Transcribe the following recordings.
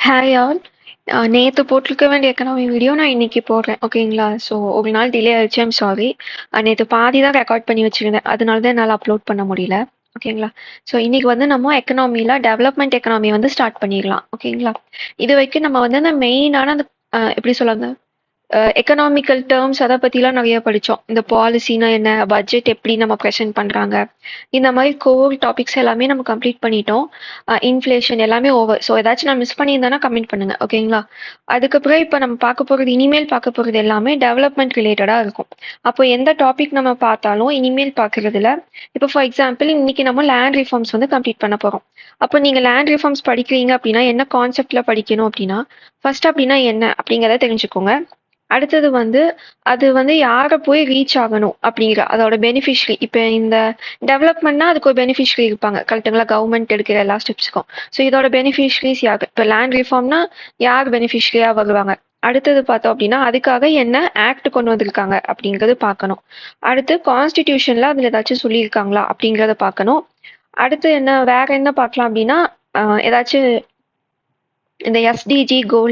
Hi all. நேற்று போட்டிருக்க வேண்டிய எக்கனாமி வீடியோ நான் இன்னைக்கு போடுறேன் ஓகேங்களா. ஸோ ஒரு நாள் டிலே ஆயிடுச்சு, ஐம் சாரி. நேற்று பாதி தான் ரெக்கார்ட் பண்ணி வச்சிருந்தேன், அதனால தான் என்னால் அப்லோட் பண்ண முடியல ஓகேங்களா. ஸோ இன்னைக்கு வந்து நம்ம எக்கனாமியில் டெவலப்மெண்ட் எக்கனாமி வந்து ஸ்டார்ட் பண்ணிடலாம் ஓகேங்களா. இது வரைக்கும் நம்ம வந்து அந்த மெயினான அந்த எப்படி சொல்லுவாங்க, எக்கனாமிக்கல் டேர்ம்ஸ் அதை பற்றிலாம் நிறைய படித்தோம். இந்த பாலிசினா என்ன, பட்ஜெட் எப்படி நம்ம ப்ரெசென்ட் பண்ணுறாங்க, இந்த மாதிரி கோர் டாபிக்ஸ் எல்லாமே நம்ம கம்ப்ளீட் பண்ணிட்டோம். இன்ஃப்ளேஷன் எல்லாமே ஓவர். ஸோ ஏதாச்சும் நான் மிஸ் பண்ணியிருந்தேன்னா கமெண்ட் பண்ணுங்க ஓகேங்களா. அதுக்கப்புறம் இப்போ நம்ம பார்க்க போகிறது, இனிமேல் பார்க்க போகிறது எல்லாமே டெவலப்மெண்ட் ரிலேட்டடாக இருக்கும். அப்போ எந்த டாபிக் நம்ம பார்த்தாலும் இனிமேல் பார்க்குறதுல, இப்போ ஃபார் எக்ஸாம்பிள் இன்னைக்கு நம்ம லேண்ட் ரிஃபார்ம்ஸ் வந்து கம்ப்ளீட் பண்ண போகிறோம். அப்போ நீங்கள் லேண்ட் ரிஃபார்ம்ஸ் படிக்கிறீங்க அப்படின்னா என்ன கான்செப்டில் படிக்கணும் அப்படின்னா, ஃபர்ஸ்ட் அப்படின்னா என்ன அப்படிங்கிறத தெரிஞ்சுக்கோங்க. அடுத்தது வந்து அது வந்து யாரை போய் ரீச் ஆகணும் அப்படிங்கிற அதோட பெனிஃபிஷரி. இப்போ இந்த டெவலப்மெண்ட்னா அதுக்கு ஒரு பெனிஃபிஷரி இருப்பாங்க கரெக்டுங்களா, கவர்மெண்ட் எடுக்கிற எல்லா ஸ்டெப்ஸுக்கும். ஸோ இதோட பெனிஃபிஷரிஸ் யார், இப்போ லேண்ட் ரிஃபார்ம்னா யார் பெனிஃபிஷரியாக வருவாங்க. அடுத்தது பார்த்தோம் அப்படின்னா அதுக்காக என்ன ஆக்ட் கொண்டு வந்திருக்காங்க அப்படிங்கிறது பார்க்கணும். அடுத்து கான்ஸ்டிடியூஷன்ல அதில் ஏதாச்சும் சொல்லியிருக்காங்களா அப்படிங்கிறத பார்க்கணும். அடுத்து என்ன வேற என்ன பார்க்கலாம் அப்படின்னா, ஏதாச்சும் இந்த எஸ்டிஜி கோல்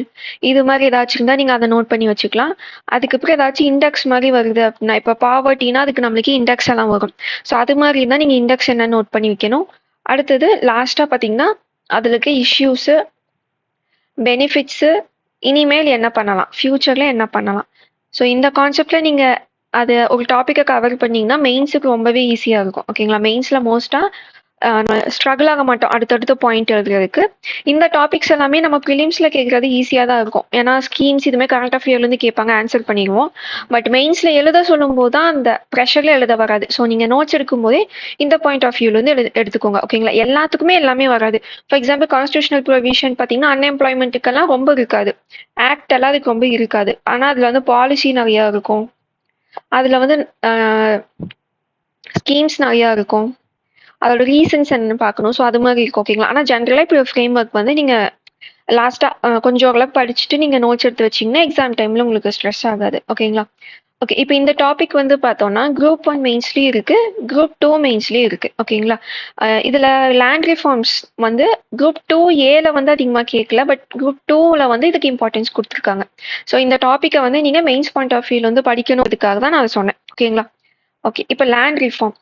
இது மாதிரி ஏதாச்சும் இருந்தால் நீங்கள் அதை நோட் பண்ணி வச்சுக்கலாம். அதுக்கப்புறம் ஏதாச்சும் இண்டெக்ஸ் மாதிரி வருது அப்படின்னா, இப்போ பாவர்ட்டினா அதுக்கு நம்மளுக்கு இண்டெக்ஸ் எல்லாம் வரும். ஸோ அது மாதிரி இருந்தால் நீங்கள் இண்டெக்ஸ் என்ன நோட் பண்ணி வைக்கணும். அடுத்தது லாஸ்ட்டாக பார்த்தீங்கன்னா அதில் இருக்க இஷ்யூஸு, பெனிஃபிட்ஸு, இனிமேல் என்ன பண்ணலாம், ஃப்யூச்சரில் என்ன பண்ணலாம். ஸோ இந்த கான்செப்டில் நீங்கள் அது ஒரு டாப்பிக்கை கவர் பண்ணிங்கன்னா மெயின்ஸுக்கு ரொம்பவே ஈஸியாக இருக்கும் ஓகேங்களா. மெயின்ஸில் மோஸ்ட்டாக ஸ்ட்ரகிள் ஆக மாட்டோம் அடுத்தடுத்த பாயிண்ட் எழுதுறதுக்கு. இந்த டாபிக்ஸ் எல்லாமே நம்ம ப்ரிலிம்ஸில் கேட்குறது ஈஸியாக தான் இருக்கும், ஏன்னா ஸ்கீம்ஸ் இதுமே கரண்ட் அஃபேர்லேருந்து கேட்பாங்க, ஆன்சர் பண்ணிடுவோம். பட் மெயின்ஸில் எழுத சொல்லும் போது தான் அந்த ப்ரெஷரில் எழுத வராது. ஸோ நீங்கள் நோட்ஸ் எடுக்கும் போதே இந்த பாயிண்ட் ஆஃப் வியூலேருந்து எடுத்துக்கோங்க ஓகேங்களா. எல்லாத்துக்குமே எல்லாமே வராது. ஃபார் எக்ஸாம்பிள் கான்ஸ்டியூஷனல் ப்ரொவிஷன் பார்த்தீங்கன்னா அன்எம்ப்ளாய்மெண்ட்டுக்கெல்லாம் ரொம்ப இருக்காது, ஆக்ட் எல்லாம் அதுக்கு ரொம்ப இருக்காது. ஆனால் அதில் வந்து பாலிசி நிறையா இருக்கும், அதில் வந்து ஸ்கீம்ஸ் நிறையா இருக்கும், அதோட ரீசன்ஸ் என்னன்னு பார்க்கணும். ஸோ அது மாதிரி இருக்கும் ஓகேங்களா. ஆனால் ஜென்ரலாக இப்போ ஃப்ரேம் ஒர்க் வந்து நீங்கள் லாஸ்ட்டாக கொஞ்சம் ஓரளவு படிச்சுட்டு நீங்கள் நோட்ஸ் எடுத்து வச்சிங்கன்னா எக்ஸாம் டைமில் உங்களுக்கு ஸ்ட்ரெஸ் ஆகாது ஓகேங்களா. ஓகே, இப்போ இந்த டாபிக் வந்து பார்த்தோம்னா குரூப் 1 மெயின்ஸ்லேயும் இருக்குது, குரூப் 2 மெயின்ஸ்லேயும் இருக்குது ஓகேங்களா. இதில் லேண்ட் ரிஃபார்ம்ஸ் வந்து குரூப் 2A வந்து அதிகமாக கேட்கல, பட் குரூப் 2ல் வந்து இதுக்கு இம்பார்ட்டன்ஸ் கொடுத்துருக்காங்க. ஸோ இந்த டாப்பிக்கை வந்து நீங்கள் மெயின்ஸ் பாயிண்ட் ஆஃப் வியூவில் வந்து படிக்கணும், அதுக்காக தான் நான் சொன்னேன் ஓகேங்களா. ஓகே, இப்போ லேண்ட் ரிஃபார்ம்.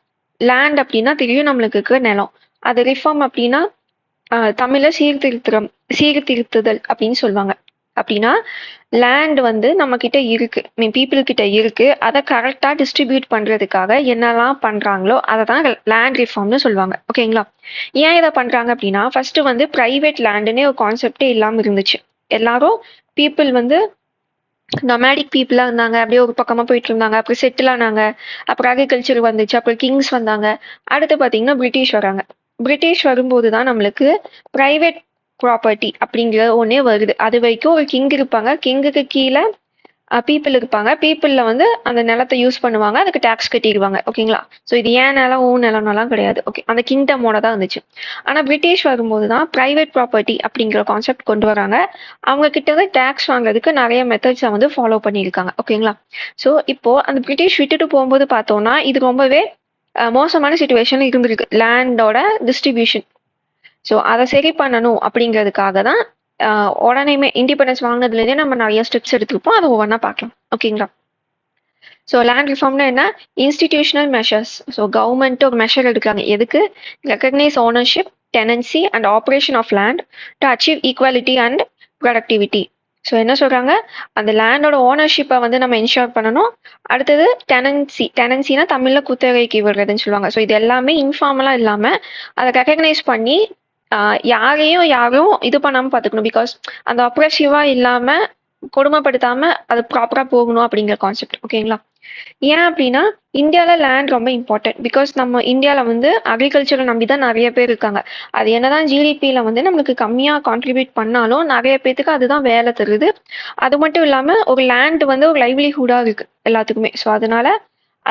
லேண்ட் அப்படின்னா தெரியும் நம்மளுக்கு இருக்கிற நிலம். அது ரிஃபார்ம் அப்படின்னா தமிழ்ல சீர்திருத்துதல் அப்படின்னு சொல்லுவாங்க. அப்படின்னா லேண்ட் வந்து நம்ம கிட்ட இருக்கு, பீப்புள் கிட்ட இருக்கு, அதை கரெக்டா டிஸ்ட்ரிபியூட் பண்றதுக்காக என்னெல்லாம் பண்றாங்களோ அதை தான் லேண்ட் ரிஃபார்ம்னு சொல்லுவாங்க ஓகேங்களா. ஏன் இதை பண்றாங்க அப்படின்னா, ஃபர்ஸ்ட் வந்து பிரைவேட் லேண்டுன்னே ஒரு கான்செப்டே இல்லாம இருந்துச்சு. எல்லாரும் பீப்புள் வந்து நொமேடிக் பீப்புளாக இருந்தாங்க, அப்படியே ஒரு பக்கமாக போயிட்டு இருந்தாங்க, அப்புறம் செட்டில் ஆனாங்க, அப்புறம் அக்ரிகல்ச்சர் வந்துச்சு, அப்புறம் கிங்ஸ் வந்தாங்க. அடுத்து பார்த்தீங்கன்னா பிரிட்டிஷ் வராங்க. பிரிட்டிஷ் வரும்போது தான் நம்மளுக்கு ப்ரைவேட் ப்ராப்பர்ட்டி அப்படிங்கிற ஒன்றே வருது. அது வரைக்கும் ஒரு கிங் இருப்பாங்க, கிங்குக்கு கீழே பீப்புள் இருப்பாங்க, பீப்புளில் வந்து அந்த நிலத்தை யூஸ் பண்ணுவாங்க, அதுக்கு டேக்ஸ் கட்டிடுவாங்க ஓகேங்களா. ஸோ இது ஏன் நிலம் ஊன் நிலம்னாலாம் கிடையாது ஓகே, அந்த கிங்டமோட தான் இருந்துச்சு. ஆனால் பிரிட்டிஷ் வரும்போது தான் ப்ரைவேட் ப்ராப்பர்ட்டி அப்படிங்கிற கான்செப்ட் கொண்டு வராங்க. அவங்க கிட்ட இருந்து டேக்ஸ் வாங்குறதுக்கு நிறைய மெத்தட்ஸை வந்து ஃபாலோ பண்ணியிருக்காங்க ஓகேங்களா. ஸோ இப்போ அந்த பிரிட்டிஷ் விட்டுட்டு போகும்போது பார்த்தோம்னா இது ரொம்பவே மோசமான சுச்சுவேஷன் இருந்திருக்கு லேண்டோட டிஸ்ட்ரிபியூஷன். ஸோ அதை சரி பண்ணணும் அப்படிங்கிறதுக்காக தான் உடனேமே இண்டிபெண்டன்ஸ் வாங்கினதுலேருந்தே நம்ம நிறைய ஸ்டெப்ஸ் எடுத்துருப்போம், அதை ஒவ்வொன்றா பார்க்கலாம் ஓகேங்களா. ஸோ லேண்ட் ரிஃபார்ம்னா என்ன, இன்ஸ்டிடியூஷனல் மெஷர்ஸ். ஸோ கவர்மெண்ட் ஒரு மெஷர் எடுக்கிறாங்க, எதுக்கு, recognise ownership, tenancy and operation of land to achieve equality and productivity. So என்ன சொல்கிறாங்க, அந்த லேண்டோட ஓனர்ஷிப்பை வந்து நம்ம என்ஷோர் பண்ணணும். அடுத்தது டெனன்சினா தமிழில் குத்தகைக்கு விடுறதுன்னு சொல்லுவாங்க. ஸோ இது எல்லாமே இன்ஃபார்மலாக இல்லாமல் அதை ரெக்கக்னைஸ் பண்ணி யாரும் இது பண்ணாமல் பார்த்துக்கணும். பிகாஸ் அந்த அப்ரெசிவாக இல்லாமல் கொடுமைப்படுத்தாமல் அது ப்ராப்பராக போகணும் அப்படிங்கிற கான்செப்ட் ஓகேங்களா. ஏன் அப்படின்னா இந்தியாவில் லேண்ட் ரொம்ப இம்பார்ட்டன்ட். பிகாஸ் நம்ம இந்தியாவில் வந்து அக்ரிகல்ச்சரை நம்பி தான் நிறைய பேர் இருக்காங்க. அது என்னதான் ஜிடிபியில் வந்து நம்மளுக்கு கம்மியாக கான்ட்ரிபியூட் பண்ணாலும் நிறைய பேத்துக்கு அதுதான் வேலை தருது. அது மட்டும் இல்லாமல் ஒரு லேண்ட் வந்து ஒரு லைவ்லிஹுடாக இருக்குது எல்லாத்துக்குமே. ஸோ அதனால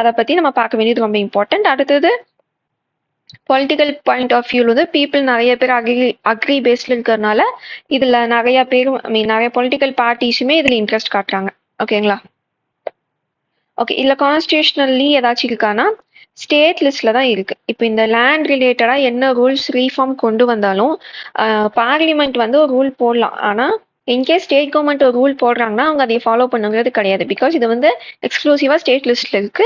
அதை பற்றி நம்ம பார்க்க வேண்டியது ரொம்ப இம்பார்ட்டன்ட். அடுத்தது பொலிட்டிக்கல் பாயிண்ட் ஆஃப் வியூவில் வந்து பீப்புள் நிறைய பேர் அக்ரி பேஸ்டில் இருக்கிறதுனால இதில் நிறைய பேரும் நிறைய பொலிட்டிக்கல் பார்ட்டிஸுமே இதில் இன்ட்ரெஸ்ட் காட்டுறாங்க ஓகேங்களா. ஓகே, இல்லை கான்ஸ்டியூஷனல்லி ஏதாச்சும் இருக்கானா, ஸ்டேட் லிஸ்ட்ல தான் இருக்கு. இப்போ இந்த லேண்ட் ரிலேட்டடா என்ன ரூல்ஸ் ரீஃபார்ம் கொண்டு வந்தாலும் பார்லிமெண்ட் வந்து ஒரு ரூல் போடலாம். ஆனா இன்கேஸ் ஸ்டேட் கவர்மெண்ட் ஒரு ரூல் போடுறாங்கன்னா அவங்க அதை ஃபாலோ பண்ணுங்கிறது கிடையாது. பிகாஸ் இது வந்து எக்ஸ்க்ளூசிவா ஸ்டேட் லிஸ்ட்ல இருக்கு,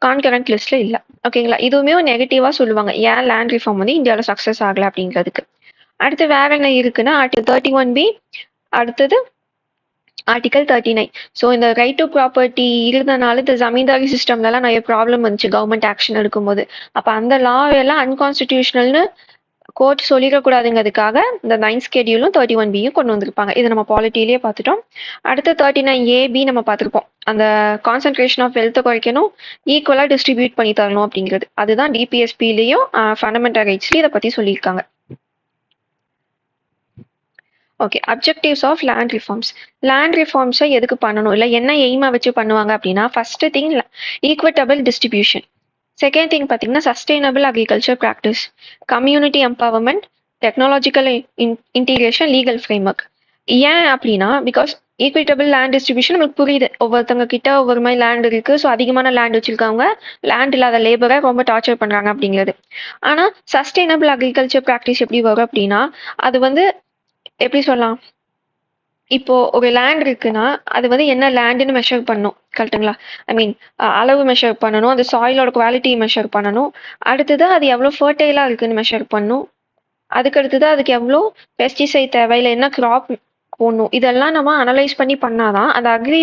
கான்கரண்ட் லிஸ்ட்ல இல்ல. ஓகேங்களா? இதுவுமே ஒரு நெகட்டிவா சொல்லுவாங்க, ஏன் லேண்ட் ரிஃபார்ம் வந்து இந்தியாவில் சக்சஸ் ஆகல அப்படிங்கிறதுக்கு. அடுத்து வேற என்ன இருக்குன்னா ஆர்டிகல் 31B, அடுத்தது ஆர்டிகல் 39. ஸோ இந்த ரைட் டு ப்ராப்பர்ட்டி இருந்தனால இந்த ஜமீன்தாரி சிஸ்டம்லலாம் நிறைய ப்ராப்ளம் வந்துச்சு கவர்மெண்ட் ஆக்ஷன் எடுக்கும்போது. அப்போ அந்த லா எல்லாம் அன்கான்ஸ்டிடியூஷனல்னு கோர்ட் சொல்லிடக்கூடாதுங்கிறதுக்காக இந்த 9th ஸ்கெடியூலும் 31Bயும் கொண்டு வந்திருப்பாங்க. இதை நம்ம பாலிட்டிலேயே பார்த்துட்டோம். அடுத்து 39AB நம்ம பார்த்துருப்போம், அந்த கான்சென்ட்ரேஷன் ஆஃப் வெல்த்தை குறைக்கணும், ஈக்குவலாக டிஸ்ட்ரிபியூட் பண்ணி தரணும் அப்படிங்கிறது. அதுதான் டிபிஎஸ்பிலையும் ஃபண்டமெண்டல் ரைட்ஸ்லையும் இதை பற்றி சொல்லியிருக்காங்க. Okay, objectives of land reforms. Land ரிஃபார்ம்ஸை எதுக்கு பண்ணணும், இல்லை என்ன எய்மை வச்சு பண்ணுவாங்க அப்படின்னா, first thing equitable distribution. Second thing பார்த்தீங்கன்னா sustainable agriculture practice, community empowerment, technological integration, legal framework. ஏன் அப்படின்னா பிகாஸ் ஈக்விட்டபிள் லேண்ட் டிஸ்ட்ரிபியூஷன் நம்மளுக்கு புரியுது, ஒவ்வொருத்தவங்க கிட்ட ஒவ்வொரு மாதிரி லேண்ட் இருக்கு. ஸோ அதிகமான லேண்ட் வச்சிருக்காங்க, லேண்ட் இல்லாத லேபரை ரொம்ப டார்ச்சர் பண்றாங்க அப்படிங்கிறது. ஆனா சஸ்டைனபிள் அக்ரிகல்ச்சர் ப்ராக்டிஸ் எப்படி வரும் அப்படின்னா, அது வந்து எப்படி சொல்லலாம், இப்போ ஒரு லேண்ட் இருக்குன்னா அது வந்து என்ன லேண்டுன்னு மெஷர் பண்ணணும், கரெக்டுங்களா? ஐ மீன் அளவு மெஷர் பண்ணணும், அந்த சாயிலோட குவாலிட்டி மெஷர் பண்ணணும், அடுத்தது அது எவ்வளோ ஃபர்டைலா இருக்குன்னு மெஷர் பண்ணணும், அதுக்கு அடுத்தது அதுக்கு எவ்வளோ பெஸ்டிசைட் தேவை, இல்லை என்ன கிராப் போடணும், இதெல்லாம் நம்ம அனலைஸ் பண்ணி பண்ணாதான் அந்த அக்ரி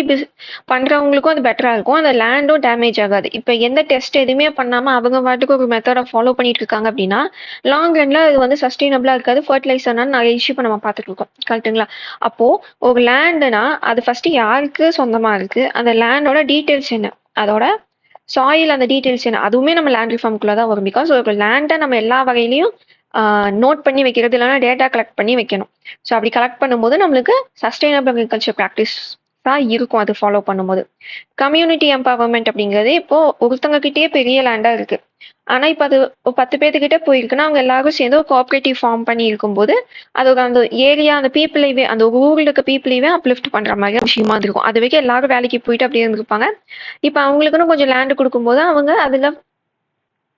பண்றவங்களுக்கும் அது பெட்டரா இருக்கும், அந்த லேண்டும் டேமேஜ் ஆகாது. இப்போ எந்த டெஸ்ட் எதுவுமே பண்ணாம அவங்க பாட்டுக்கு ஒரு மெத்தடை ஃபாலோ பண்ணிட்டு இருக்காங்க அப்படின்னா லாங் ரன்ல அது வந்து சஸ்டைனபிளா இருக்காது. ஃபர்டிலைசர்னா நிறைய இஷ்யூ இப்போ நம்ம பார்த்துட்டு இருக்கோம், கரெக்டுங்களா? அப்போ ஒரு லேண்டுனா அது ஃபர்ஸ்ட் யாருக்கு சொந்தமா இருக்கு, அந்த லேண்டோட டீட்டெயில்ஸ் என்ன, அதோட சாயில் அந்த டீட்டெயில்ஸ் என்ன, அதுவுமே நம்ம லேண்ட் ரிஃபார்ம்குள்ள தான் வரும். பிகாஸ் ஒரு லேண்டை நம்ம எல்லா வகையிலையும் நோட் பண்ணி வைக்கிறது, இல்லைன்னா டேட்டா கலெக்ட் பண்ணி வைக்கணும். ஸோ அப்படி கலெக்ட் பண்ணும்போது நம்மளுக்கு சஸ்டைனபிள் அக்ரிகல்ச்சர் ப்ராக்டிஸ் தான் இருக்கும் அது ஃபாலோ பண்ணும்போது. கம்யூனிட்டி எம்பவர்மெண்ட் அப்படிங்கிறது இப்போ ஒருத்தவங்க கிட்டேயே பெரிய லேண்டா இருக்கு, ஆனா இப்போ அது 10 பேர்த்துக்கிட்ட போயிருக்குன்னா அவங்க எல்லாரும் சேர்ந்து ஒரு கோஆப்ரேட்டிவ் ஃபார்ம் பண்ணி இருக்கும்போது அதோட அந்த ஏரியா அந்த பீப்புளைவே அந்த ஊரில் இருக்க பீப்புளைவே அப்லிஃப்ட் பண்ற மாதிரி விஷயமா இருக்கும். அது வரைக்கும் எல்லாரும் வேலைக்கு போயிட்டு அப்படியே இருந்திருப்பாங்க. இப்போ அவங்களுக்குன்னு கொஞ்சம் லேண்டு கொடுக்கும்போது அவங்க அதுல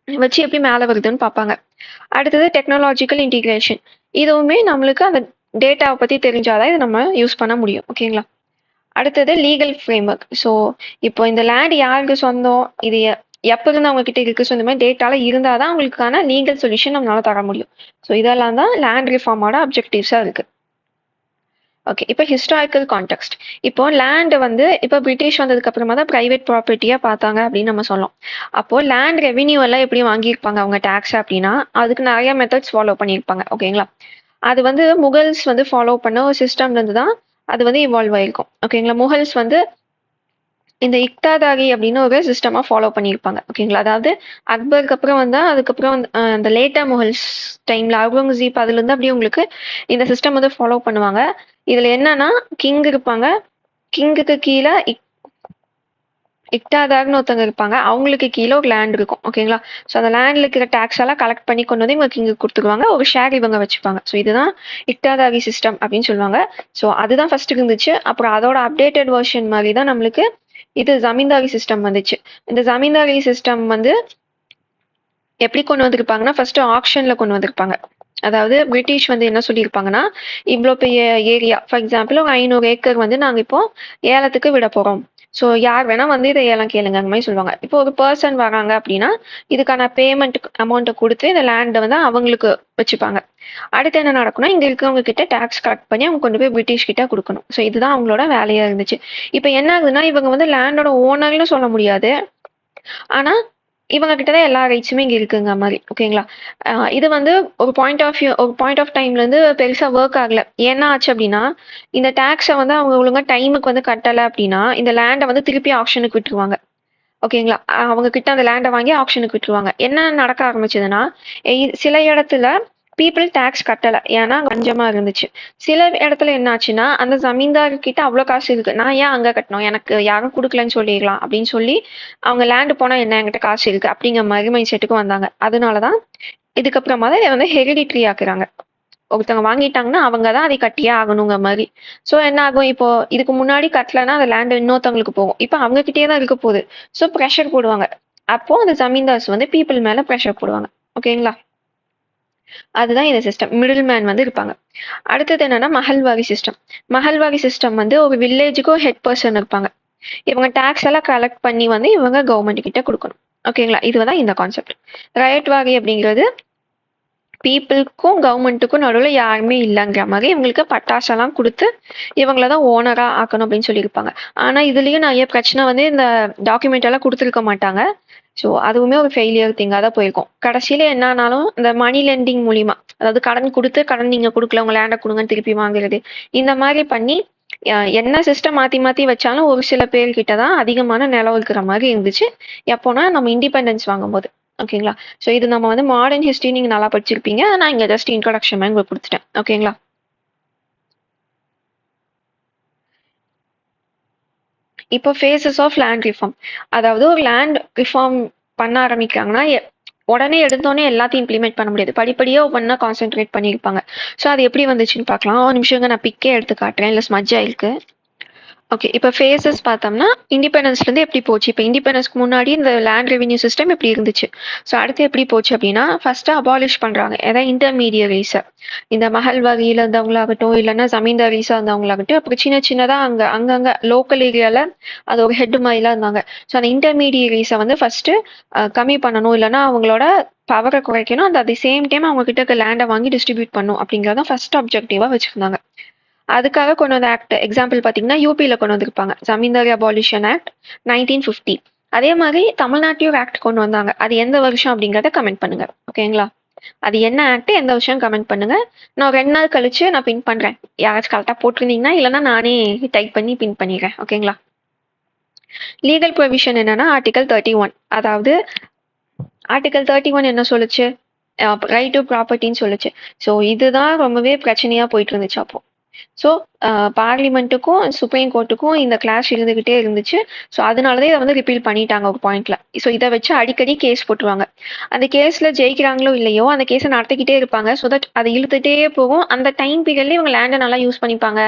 வச்சு எப்படி மேலே வருதுன்னு பார்ப்பாங்க. அடுத்தது டெக்னாலஜிக்கல் இன்டிகிரேஷன். இதுவுமே நம்மளுக்கு அந்த டேட்டாவை பற்றி தெரிஞ்சாதான் இதை நம்ம யூஸ் பண்ண முடியும். ஓகேங்களா? அடுத்தது லீகல் ஃப்ரேம்வொர்க். ஸோ இப்போ இந்த லேண்ட் யாருக்கு சொந்தம், இது எப்போ இருந்து அவங்க கிட்ட இருக்கு, ஸோ இந்த மாதிரி டேட்டால இருந்தால் தான் அவங்களுக்கான லீகல் சொல்யூஷன் நம்மளால தர முடியும். ஸோ இதெல்லாம் தான் லேண்ட் ரிஃபார்மோட அப்ஜெக்டிவ்ஸாக இருக்கு. ஓகே, இப்போ ஹிஸ்டாரிக்கல் கான்டெக்ட். இப்போ லேண்ட் வந்து இப்போ பிரிட்டிஷ் வந்ததுக்கு அப்புறமா தான் பிரைவேட் ப்ராப்பர்ட்டியா பார்த்தாங்க அப்படின்னு நம்ம சொல்லலாம். அப்போ லேண்ட் ரெவென்யூ எல்லாம் எப்படி வாங்கியிருப்பாங்க அவங்க டேக்ஸ் அப்படின்னா அதுக்கு நிறைய மெத்தட்ஸ் ஃபாலோ பண்ணியிருப்பாங்க. ஓகேங்களா? அது வந்து முகல்ஸ் வந்து ஃபாலோ பண்ண ஒரு சிஸ்டம்ல இருந்து தான் அது வந்து இவால்வ் ஆயிருக்கும். ஓகேங்களா? முகல்ஸ் வந்து இந்த இக்தாதாரி அப்படின்னு ஒரு சிஸ்டமா ஃபாலோ பண்ணியிருப்பாங்க. ஓகேங்களா? அதாவது அக்பருக்கு அப்புறம் வந்தா அதுக்கப்புறம் அந்த லேட்டா முகல்ஸ் டைம்ல அவுரங்கசீப் அதுல இருந்து அப்படியே உங்களுக்கு இந்த சிஸ்டம் வந்து ஃபாலோ பண்ணுவாங்க. இதுல என்னன்னா கிங் இருப்பாங்க, கிங்குக்கு கீழே இக்தாதார்னு ஒருத்தவங்க இருப்பாங்க, அவங்களுக்கு கீழே ஒரு லேண்ட் இருக்கும். ஓகேங்களா? ஸோ அந்த லேண்ட்ல இருக்கிற டேக்ஸ் எல்லாம் கலெக்ட் பண்ணி கொண்டு வந்து இவங்க கிங்கு கொடுத்துருவாங்க, ஒரு ஷேர் இவங்க வச்சுப்பாங்க. ஸோ இதுதான் இக்தாதாரி சிஸ்டம் அப்படின்னு சொல்லுவாங்க. ஸோ அதுதான் ஃபர்ஸ்ட் இருந்துச்சு. அப்புறம் அதோட அப்டேட்டட் வெர்ஷன் மாதிரி தான் நம்மளுக்கு இது ஜமீன்தாரி சிஸ்டம் வந்துச்சு. இந்த ஜமீன்தாரி சிஸ்டம் வந்து எப்படி கொண்டு வந்திருப்பாங்கன்னா ஃபர்ஸ்ட் ஆக்ஷன்ல கொண்டு வந்திருப்பாங்க. அதாவது பிரிட்டிஷ் வந்து என்ன சொல்லியிருப்பாங்கன்னா, இவ்வளோ பெரிய ஏரியா, ஃபார் எக்ஸாம்பிள் ஒரு 500 ஏக்கர் வந்து நாங்கள் இப்போ ஏலத்துக்கு விட போறோம். ஸோ யார் வேணா வந்து இதை ஏலம் கேளுங்க அந்த மாதிரி சொல்லுவாங்க. இப்போ ஒரு பர்சன் வராங்க அப்படின்னா இதுக்கான பேமெண்ட் அமௌண்ட்டை கொடுத்து இந்த லேண்டை வந்து அவங்களுக்கு வச்சுப்பாங்க. அடுத்து என்ன நடக்கும்னா இங்க இருக்கவங்க கிட்ட டேக்ஸ் கலெக்ட் பண்ணி அவங்க கொண்டு போய் பிரிட்டிஷ் கிட்ட கொடுக்கணும். ஸோ இதுதான் அவங்களோட வேலையா இருந்துச்சு. இப்போ என்ன ஆகுதுன்னா இவங்க வந்து லேண்டோட ஓனர்னு சொல்ல முடியாது, ஆனா இவங்க கிட்டதான் எல்லா ரைட்ஸுமே இங்க இருக்குங்க மாதிரி. ஓகேங்களா? இது வந்து ஒரு பாயிண்ட் ஆஃப் டைம்ல இருந்து பெருசா ஒர்க் ஆகல. என்ன ஆச்சு அப்படின்னா இந்த டேக்ஸை வந்து அவங்க ஒழுங்கா டைமுக்கு வந்து கட்டலை அப்படின்னா இந்த லேண்டை வந்து திருப்பி ஆப்ஷனுக்கு விட்டுருவாங்க. ஓகேங்களா? அவங்க கிட்ட அந்த லேண்டை வாங்கி ஆப்ஷனுக்கு விட்டுருவாங்க. என்ன நடக்க ஆரம்பிச்சதுன்னா சில இடத்துல பீப்புள் டேக்ஸ் கட்டலை, ஏன்னா கஞ்சமா இருந்துச்சு. சில இடத்துல என்ன ஆச்சுன்னா அந்த ஜமீன்தார் கிட்ட அவ்வளோ காசு இருக்கு, நான் ஏன் அங்க கட்டணும், எனக்கு யாரும் கொடுக்கலன்னு சொல்லிடலாம் அப்படின்னு சொல்லி அவங்க லேண்டு போனா என்ன என்கிட்ட காசு இருக்கு அப்படிங்கிற மாதிரி மைண்ட் செட்டுக்கு வந்தாங்க. அதனாலதான் இதுக்கப்புறமா தான் இதை வந்து ஹெரிடிட்ரி ஆக்குறாங்க. ஒருத்தவங்க வாங்கிட்டாங்கன்னா அவங்க தான் அதை கட்டியே ஆகணுங்கிற மாதிரி. ஸோ என்ன ஆகும், இப்போ இதுக்கு முன்னாடி கட்டலைன்னா அந்த லேண்ட் இன்னொருத்தவங்களுக்கு போகும், இப்போ அவங்க கிட்டே தான் இருக்க போகுது. ஸோ ப்ரெஷர் போடுவாங்க, அப்போ அந்த ஜமீன்தார்ஸ் வந்து பீப்புள் மேல ப்ரெஷர் போடுவாங்க. ஓகேங்களா? அதுதான் இந்த சிஸ்டம். மிடில் மேன் வந்து இருப்பாங்க. அடுத்தது என்னன்னா மஹல்வாரி சிஸ்டம். மஹல்வாரி சிஸ்டம் வந்து ஒரு வில்லேஜுக்கும் ஹெட் பர்சன் இருப்பாங்க. இவங்க டாக்ஸ் எல்லாம் கலெக்ட் பண்ணி வந்து இவங்க கவர்மெண்ட் கிட்ட கொடுக்கணும். ஓகேங்களா? இதுதான் இந்த கான்செப்ட். ரயட் வாரி அப்படிங்கிறது பீப்புளுக்கும் கவர்மெண்ட்டுக்கும் நடுவில் யாருமே இல்லைங்கிற மாதிரி இவங்களுக்கு பட்டாசெல்லாம் கொடுத்து இவங்கள தான் ஓனராக ஆக்கணும் அப்படின்னு சொல்லியிருப்பாங்க. ஆனால் இதுலேயும் நிறைய பிரச்சனை வந்து இந்த டாக்குமெண்ட் எல்லாம் கொடுத்துருக்க மாட்டாங்க. ஸோ அதுவுமே ஒரு ஃபெயிலியர் திங்காக தான் போயிருக்கும். கடைசியில் என்னன்னாலும் இந்த மணி லெண்டிங் மூலிமா, அதாவது கடன் கொடுத்து கடன் நீங்கள் கொடுக்கல உங்கள் லேண்டை கொடுங்கன்னு திருப்பி வாங்குறது, இந்த மாதிரி பண்ணி என்ன சிஸ்டம் மாற்றி மாற்றி வச்சாலும் ஒரு சில பேர்கிட்ட தான் அதிகமான நிலம் இருக்கிற மாதிரி இருந்துச்சு. எப்போனா நம்ம இண்டிபெண்டன்ஸ் வாங்கும்போது. ஓகேங்களா? ஸோ இது நம்ம வந்து மாடர்ன் ஹிஸ்ட்ரி நீங்கள் நல்லா படிச்சிருப்பீங்க. நான் இங்கே ஜஸ்ட் இன்ட்ரோடக்ஷன் மாதிரி உங்களுக்கு கொடுத்துட்டேன். ஓகேங்களா? இப்போ ஃபேஸஸ் ஆஃப் லேண்ட் ரிஃபார்ம், அதாவது ஒரு லேண்ட் ரிஃபார்ம் பண்ண ஆரம்பிக்கிறாங்கன்னா உடனே எடுத்தோடனே எல்லாத்தையும் இம்ப்ளிமெண்ட் பண்ண முடியாது. படிப்படியாக ஒவ்வொன்றா கான்சென்ட்ரேட் பண்ணியிருப்பாங்க. ஸோ அது எப்படி வந்துச்சுன்னு பார்க்கலாம். ஒரு நிமிஷங்க நான் பிக்கே எடுத்து காட்டுறேன், இல்லை ஸ்மஜ் ஆயிருக்கு. ஓகே, இப்போ ஃபேஸஸ் பார்த்தோம்னா இண்டிபெண்டன்ஸ்லேருந்து எப்படி போச்சு, இப்போ இண்டிபெண்டன்ஸ்க்கு முன்னாடி இந்த லேண்ட் ரெவென்யூ சிஸ்டம் எப்படி இருந்துச்சு, ஸோ அடுத்து எப்படி போச்சு அப்படின்னா ஃபர்ஸ்ட்டு அபாலிஷ் பண்ணுறாங்க. ஏதாவது இன்டர்மீடியரிஸை, இந்த மஹல் வகையில் இருந்தவங்களாகட்டும் இல்லைன்னா ஜமீன்தாரிஸாக இருந்தவங்களாகட்டும், அப்புறம் சின்ன சின்னதாக அங்கங்கே லோக்கல் ஏரியாவில் அது ஒரு ஹெட் மாதிரிலாம் இருந்தாங்க. ஸோ அந்த இன்டர்மீடியரிஸை வந்து ஃபர்ஸ்ட்டு கம்மி பண்ணணும், இல்லைன்னா அவங்களோட பவரை குறைக்கணும், அந்த அட் தி சேம் டைம் அவங்க கிட்ட இருக்க லேண்டை வாங்கி டிஸ்ட்ரிபியூட் பண்ணும் அப்படிங்கிறத ஃபர்ஸ்ட் அப்ஜெக்டிவாக வச்சுருந்தாங்க. அதுக்காக கொண்டு வந்த ஆக்ட் எக்ஸாம்பிள் பார்த்தீங்கன்னா யூபியில் கொண்டு வந்திருப்பாங்க, ஜமீன்தாரி அபாலிஷன் ஆக்ட் 1950. அதே மாதிரி தமிழ்நாட்டிலும் ஆக்ட் கொண்டு வந்தாங்க. அது எந்த வருஷம் அப்படிங்கிறத கமெண்ட் பண்ணுங்க. ஓகேங்களா? அது என்ன ஆக்ட் எந்த வருஷம் கமெண்ட் பண்ணுங்க. நான் 2 நாள் கழிச்சு நான் பின் பண்றேன். யாராச்சும் கரெக்டாக போட்டிருந்தீங்கன்னா, இல்லைன்னா நானே டைப் பண்ணி பின் பண்ணிடுறேன். ஓகேங்களா? லீகல் ப்ரொவிஷன் என்னன்னா ஆர்டிகல் 31. அதாவது ஆர்டிகல் 31 என்ன சொல்லுச்சு? ரைட் டு ப்ராப்பர்ட்டின்னு சொல்லுச்சு. ஸோ இதுதான் ரொம்பவே பிரச்சனையா போயிட்டு இருந்துச்சு அப்போ. ஸோ பார்லிமெண்ட்டுக்கும் சுப்ரீம் கோர்ட்டுக்கும் இந்த கிளாஷ் இருந்துகிட்டே இருந்துச்சு. ஸோ அதனாலதான் இதை வந்து ரிப்பீல் பண்ணிட்டாங்க ஒரு பாயிண்ட்ல. ஸோ இதை வச்சு அடிக்கடி கேஸ் போட்டுருவாங்க. அந்த கேஸ்ல ஜெயிக்கிறாங்களோ இல்லையோ அந்த கேஸை நடத்திக்கிட்டே இருப்பாங்க. ஸோ தட் அதை இழுத்துட்டே போகும். அந்த டைம் பீரியட்ல இவங்க லேண்டை நல்லா யூஸ் பண்ணிப்பாங்க.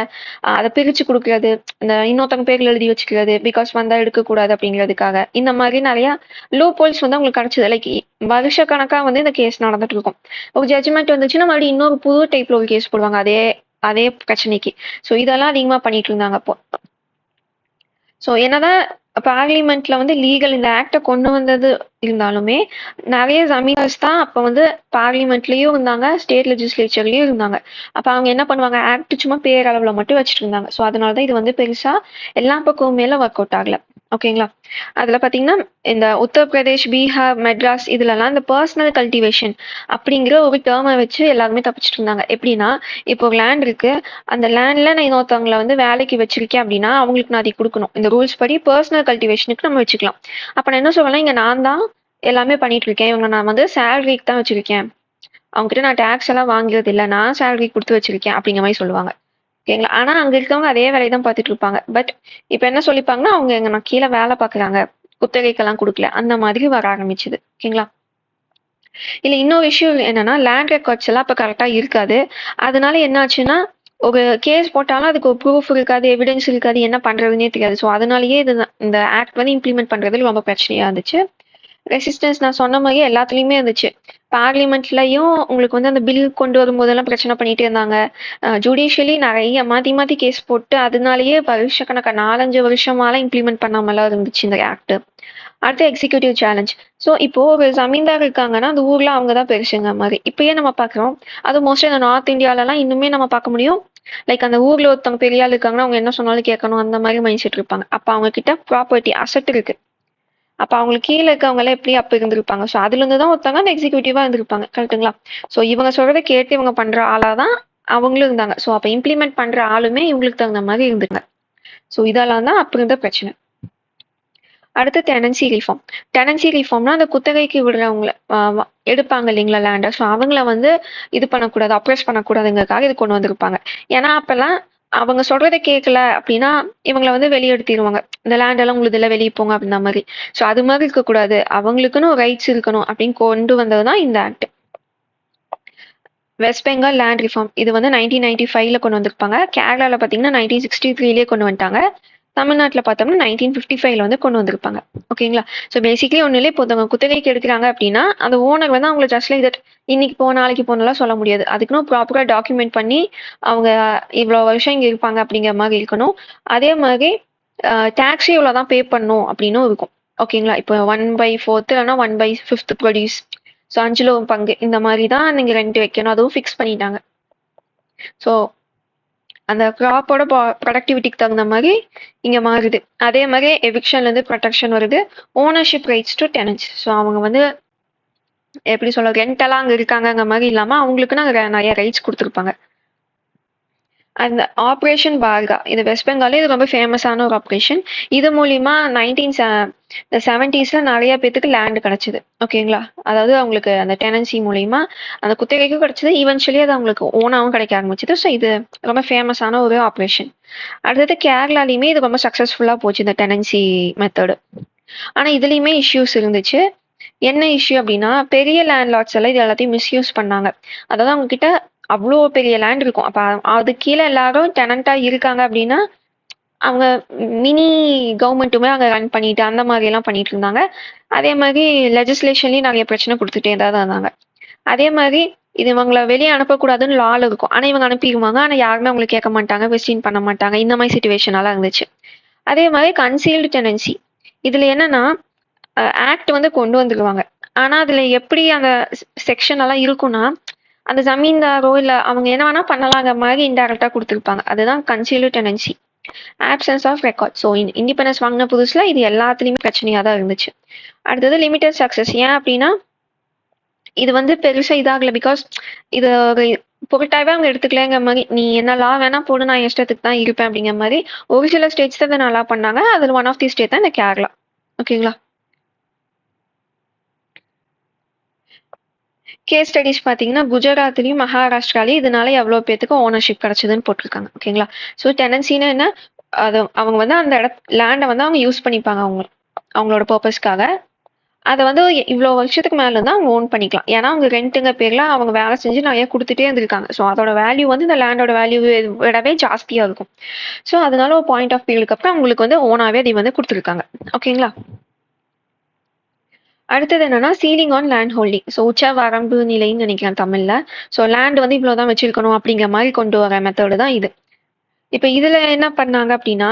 அதை பிரிச்சு கொடுக்கறது, இந்த இன்னொருத்தவங்க பேர்ல எழுதி வச்சுக்கிறது, பிகாஸ் வந்தா எடுக்கக்கூடாது அப்படிங்கிறதுக்காக இந்த மாதிரி நிறைய லூ போல்ஸ் வந்து அவங்களுக்கு கிடைச்சது. லைக் வருஷ கணக்கா வந்து இந்த கேஸ் நடந்துட்டு இருக்கும். ஒரு ஜட்ஜ்மெண்ட் வந்துச்சுன்னா மறுபடியும் இன்னொரு புது டைப்ல ஒரு கேஸ் போடுவாங்க அதே பிரச்சனைக்கு. ஸோ இதெல்லாம் அதிகமா பண்ணிட்டு இருந்தாங்க அப்போ. ஸோ என்னதான் பார்லிமெண்ட்ல வந்து லீகல் இந்த ஆக்டை கொண்டு வந்தது இருந்தாலுமே நிறைய ஜமீன்தார்ஸ் தான் அப்போ வந்து பார்லிமெண்ட்லயும் இருந்தாங்க, ஸ்டேட் லெஜிஸ்லேச்சர்லயும் இருந்தாங்க. அப்ப அவங்க என்ன பண்ணுவாங்க, ஆக்ட் சும்மா பேரளவுல மட்டும் வச்சுட்டு இருந்தாங்க. ஸோ அதனாலதான் இது வந்து பெருசா எல்லா பக்கமுமே ஒர்க் அவுட் ஆகல. ஓகேங்களா? அதுல பாத்தீங்கன்னா இந்த உத்தரப்பிரதேஷ், பீகார், மெட்ராஸ் இதுலலாம் இந்த பர்சனல் கல்டிவேஷன் அப்படிங்கிற ஒரு டேர்மை வச்சு எல்லாருமே தப்பிச்சிட்டு இருந்தாங்க. எப்படின்னா இப்போ ஒரு லேண்ட் இருக்கு, அந்த லேண்ட்ல நான் இன்னொருத்தவங்களை வந்து வேலைக்கு வச்சிருக்கேன் அப்படின்னா அவங்களுக்கு நான் அதை கொடுக்கணும். இந்த ரூல்ஸ் படி பர்சனல் கல்டிவேஷனுக்கு நம்ம வச்சுக்கலாம். அப்ப நான் என்ன சொல்லலாம், இங்க நான் தான் எல்லாமே பண்ணிட்டு இருக்கேன், இவங்க நான் வந்து சேலரிக்கு தான் வச்சிருக்கேன், அவங்ககிட்ட நான் டேக்ஸ் எல்லாம் வாங்குறது இல்லை, நான் சேலரி கொடுத்து வச்சிருக்கேன் அப்படிங்கிற மாதிரி சொல்லுவாங்க. ஓகேங்களா? ஆனா அங்க இருக்கவங்க அதே வேலையை தான் பார்த்துட்டு இருப்பாங்க. பட் இப்ப என்ன சொல்லிப்பாங்கன்னா அவங்க எங்க நான் கீழே வேலை பார்க்குறாங்க, குத்தகைக்கெல்லாம் கொடுக்கல, அந்த மாதிரி வர ஆரம்பிச்சுது. ஓகேங்களா? இல்ல இன்னொரு விஷயம் என்னன்னா லேண்ட் ரெக்கார்ட்ஸ் எல்லாம் இப்ப கரெக்டா இருக்காது. அதனால என்ன ஆச்சுன்னா ஒரு கேஸ் போட்டாலும் அதுக்கு ஒரு ப்ரூஃப் இருக்காது, எவிடன்ஸ் இருக்காது, என்ன பண்றதுன்னே தெரியாது. ஸோ அதனாலயே இது இந்த ஆக்ட் வந்து இம்ப்ளிமெண்ட் பண்றதுல ரொம்ப பிரச்சனையா இருந்துச்சு. ரெசிஸ்டன்ஸ் நான் சொன்ன மாதிரியே எல்லாத்துலயுமே இருந்துச்சு. பார்லிமெண்ட்லயும் உங்களுக்கு வந்து அந்த பில் கொண்டு வரும்போதெல்லாம் பிரச்சனை பண்ணிட்டே இருந்தாங்க. ஜுடிஷியலி நிறைய மாத்தி மாத்தி கேஸ் போட்டு அதனாலயே வருஷக்கணக்கா 4-5 வருஷமாலாம் இம்ப்ளிமெண்ட் பண்ணாமலாம் இருந்துச்சு இந்த ஆக்ட். அடுத்து எக்ஸிக்யூட்டிவ் சேலஞ்ச். ஸோ இப்போ ஒரு ஜமீன்தார் இருக்காங்கன்னா அந்த ஊர்ல அவங்க தான் பெருசுங்க மாதிரி இப்பயே நம்ம பாக்குறோம். அது மோஸ்ட்லி இந்த நார்த் இந்தியாலலாம் இன்னுமே நம்ம பார்க்க முடியும். லைக் அந்த ஊர்ல ஒருத்தவங்க பெரிய ஆள் இருக்காங்கன்னா அவங்க என்ன சொன்னாலும் கேட்கணும், அந்த மாதிரி மைண்ட் செட் இருப்பாங்க. அப்ப அவங்க கிட்ட ப்ராப்பர்ட்டி அசட் இருக்கு. அப்ப அவங்களுக்கு கீழே இருக்கவங்க எல்லாம் எப்படி அப்ப இருந்திருப்பாங்க. ஸோ அதுல இருந்து தான் ஒருத்தவங்க அந்த எக்ஸிக்யூட்டிவா இருந்திருப்பாங்க. கரெக்டுங்களா? ஸோ இவங்க சொல்றதை கேட்டு இவங்க பண்ற ஆளாதான் அவங்களும் இருந்தாங்க. ஸோ அப்ப இம்ப்ளிமெண்ட் பண்ற ஆளுமே இவங்களுக்கு தகுந்த மாதிரி இருந்துங்க. ஸோ இதெல்லாம் தான் அப்ப இருந்த பிரச்சனை. அடுத்து டெனன்சி ரிஃபார்ம். டெனன்சி ரிஃபார்ம்னா அந்த குத்தகைக்கு விடுறவங்களை எடுப்பாங்க இல்லைங்களா லேண்டை. ஸோ அவங்கள வந்து இது பண்ணக்கூடாது, அப்ரெஸ் பண்ணக்கூடாதுங்கிறதுக்காக இது கொண்டு வந்திருப்பாங்க. ஏன்னா அப்பெல்லாம் அவங்க சொல்றதை கேட்கல அப்படின்னா இவங்களை வந்து வெளியெடுத்திடுவாங்க. இந்த லேண்ட் எல்லாம் உங்களுக்கு எல்லாம் வெளியே போங்க அப்படின்ற மாதிரி. ஸோ அது மாதிரி இருக்கக்கூடாது, அவங்களுக்குன்னு ஒரு ரைட்ஸ் இருக்கணும் அப்படின்னு கொண்டு வந்ததுதான் இந்த act. West Bengal land reform இது வந்து 1995ல கொண்டு வந்திருப்பாங்க. கேரளால பாத்தீங்கன்னா 1963லேயே கொண்டு வந்துட்டாங்க. தமிழ்நாட்டில் பார்த்தோம்னா 1955 வந்து கொண்டு வந்திருப்பாங்க. ஓகேங்களா? ஸோ பேசிக்கலி ஒன்றும் இல்லை, இப்போ ஒருத்தவங்க குத்தகைக்கு எடுக்கிறாங்க அப்படின்னா அந்த ஓனர் வந்து அவங்கள ஜஸ்ட் லைக் தட் இன்னைக்கு போ நாளைக்கு போகணும்லாம் சொல்ல முடியாது. அதுக்குன்னு ப்ராப்பராக டாக்குமெண்ட் பண்ணி அவங்க இவ்வளோ வருஷம் இங்கே இருப்பாங்க அப்படிங்கிற மாதிரி இருக்கணும். அதே மாதிரி டேக்ஸே இவ்வளோ தான் பே பண்ணணும் அப்படின்னும் இருக்கும். ஓகேங்களா? இப்போ 1/4 இல்லைன்னா 1/5 ப்ரொடியூஸ், ஸோ 5ல் 1 பங்கு இந்த மாதிரி தான் நீங்கள் ரெண்ட் வைக்கணும். அதுவும் ஃபிக்ஸ் பண்ணிட்டாங்க. ஸோ அந்த கிராப்போட ப்ரொடக்டிவிட்டிக்கு தகுந்த மாதிரி இங்கே மாறுது. அதே மாதிரி எவிக்ஷன்லேருந்து ப்ரொடெக்ஷன் வருது. Ownership rights to tenants. So அவங்க வந்து எப்படி சொல்ல, ரெண்டெல்லாம் அங்கே இருக்காங்கங்கிற மாதிரி இல்லாமல் அவங்களுக்குன்னு அங்கே நிறைய ரைட்ஸ் கொடுத்துருப்பாங்க. அந்த ஆப்ரேஷன் பார்கா, இது வெஸ்ட் பெங்காலே இது ரொம்ப ஃபேமஸான ஒரு ஆப்ரேஷன். இது மூலிமா 1970s நிறைய பேத்துக்கு லேண்ட் கிடைச்சிது. ஓகேங்களா? அதாவது அவங்களுக்கு அந்த டெனன்சி மூலிமா அந்த குத்தகைக்கும் கிடைச்சிது. ஈவென்ச்சுவலி அது அவங்களுக்கு ஓனாகவும் கிடைக்க ஆரம்பிச்சிது. ஸோ இது ரொம்ப ஃபேமஸான ஒரு ஆப்ரேஷன். அடுத்தது கேரளாலையுமே இது ரொம்ப சக்ஸஸ்ஃபுல்லாக போச்சு இந்த டெனன்சி மெத்தடு. ஆனால் இதுலேயுமே இஷ்யூஸ் இருந்துச்சு. என்ன இஷ்யூ அப்படின்னா, பெரிய லேண்ட்லார்ட்ஸ் எல்லாம் இது எல்லாத்தையும் மிஸ்யூஸ் பண்ணாங்க. அதாவது அவங்க கிட்ட அவ்வளோ பெரிய லேண்ட் இருக்கும். அப்போ அது கீழே எல்லாரும் டெனண்டா இருக்காங்க அப்படின்னா அவங்க மினி கவர்மெண்ட்டுமே அங்கே ரன் பண்ணிட்டு அந்த மாதிரி எல்லாம் பண்ணிட்டு இருந்தாங்க. அதே மாதிரி லெஜிஸ்லேஷன்லயும் நிறைய பிரச்சனை கொடுத்துட்டே தான் இருந்தாங்க. அதே மாதிரி இது இவங்களை வெளியே அனுப்பக்கூடாதுன்னு லால இருக்கும். ஆனா இவங்க அனுப்பிடுவாங்க. ஆனா யாருமே அவங்களுக்கு கேட்க மாட்டாங்க, வெஸ்டின் பண்ண மாட்டாங்க. இந்த மாதிரி சுச்சுவேஷனால இருந்துச்சு. அதே மாதிரி கன்சீல்டு டெனன்சி, இதுல என்னன்னா ஆக்ட் வந்து கொண்டு வந்துருவாங்க. ஆனா அதுல எப்படி அந்த செக்ஷன் எல்லாம் இருக்கும்னா, அந்த ஜமீன்தாரோ இல்ல அவங்க என்ன வேணா பண்ணலாங்கிற மாதிரி இன்டைரக்டா கொடுத்துருப்பாங்க. அதுதான் concealed tenancy. Absence of record. So independence வாங்கின புதுசுல இது எல்லாத்துலயுமே பிரச்சனையா தான் இருந்துச்சு. அடுத்தது லிமிடெட் சக்சஸ். ஏன் அப்படின்னா இது வந்து பெருசா இதாகல. பிகாஸ் இது ஒரு பொருட்டாவே அவங்க எடுத்துக்கலங்கிற மாதிரி, நீ என்ன லா வேணா போடு, நான் இஷ்டத்துக்கு தான் இருப்பேன் அப்படிங்கிற மாதிரி ஒரு சில ஸ்டேட்ஸ் தான் நல்லா பண்ணாங்க. அதுல ஒன் ஆஃப் தி ஸ்டேட் தான் இந்த கேரளா. ஓகேங்களா? கேஸ் ஸ்டடிஸ் பார்த்தீங்கன்னா குஜராத்லயும் மகாராஷ்டிராலையும் இதனால எவ்வளோ பேத்துக்கு ஓனர்ஷிப் கிடைச்சதுன்னு போட்டிருக்காங்க. ஓகேங்களா? ஸோ டெனன்சின்னா என்ன, அது அவங்க வந்து அந்த லேண்டை வந்து அவங்க யூஸ் பண்ணிப்பாங்க அவங்களோட பர்பஸ்க்காக. அதை வந்து இவ்வளோ வருஷத்துக்கு மேலே இருந்தால் அவங்க ஓன் பண்ணிக்கலாம். ஏன்னா அவங்க ரெண்ட்டுங்க பேர்ல அவங்க வேலை செஞ்சு நிறைய கொடுத்துட்டே இருந்திருக்காங்க. ஸோ அதோட வேல்யூ வந்து இந்த லேண்டோட வேல்யூ விடவே ஜாஸ்தியாக இருக்கும். ஸோ அதனால ஒரு பாயிண்ட் ஆஃப் வியூக்கு அப்புறம் அவங்களுக்கு வந்து ஓனாவே அதை வந்து கொடுத்துருக்காங்க. ஓகேங்களா? அடுத்தது என்னன்னா ceiling on land holding. So உச்ச வரம்பு நிலைன்னு நினைக்கிறேன் தமிழ்ல. ஸோ லேண்ட் வந்து இவ்வளோதான் வச்சிருக்கணும் அப்படிங்கிற மாதிரி கொண்டு வர மெத்தடு தான் இது. இப்போ இதுல என்ன பண்ணாங்க அப்படின்னா,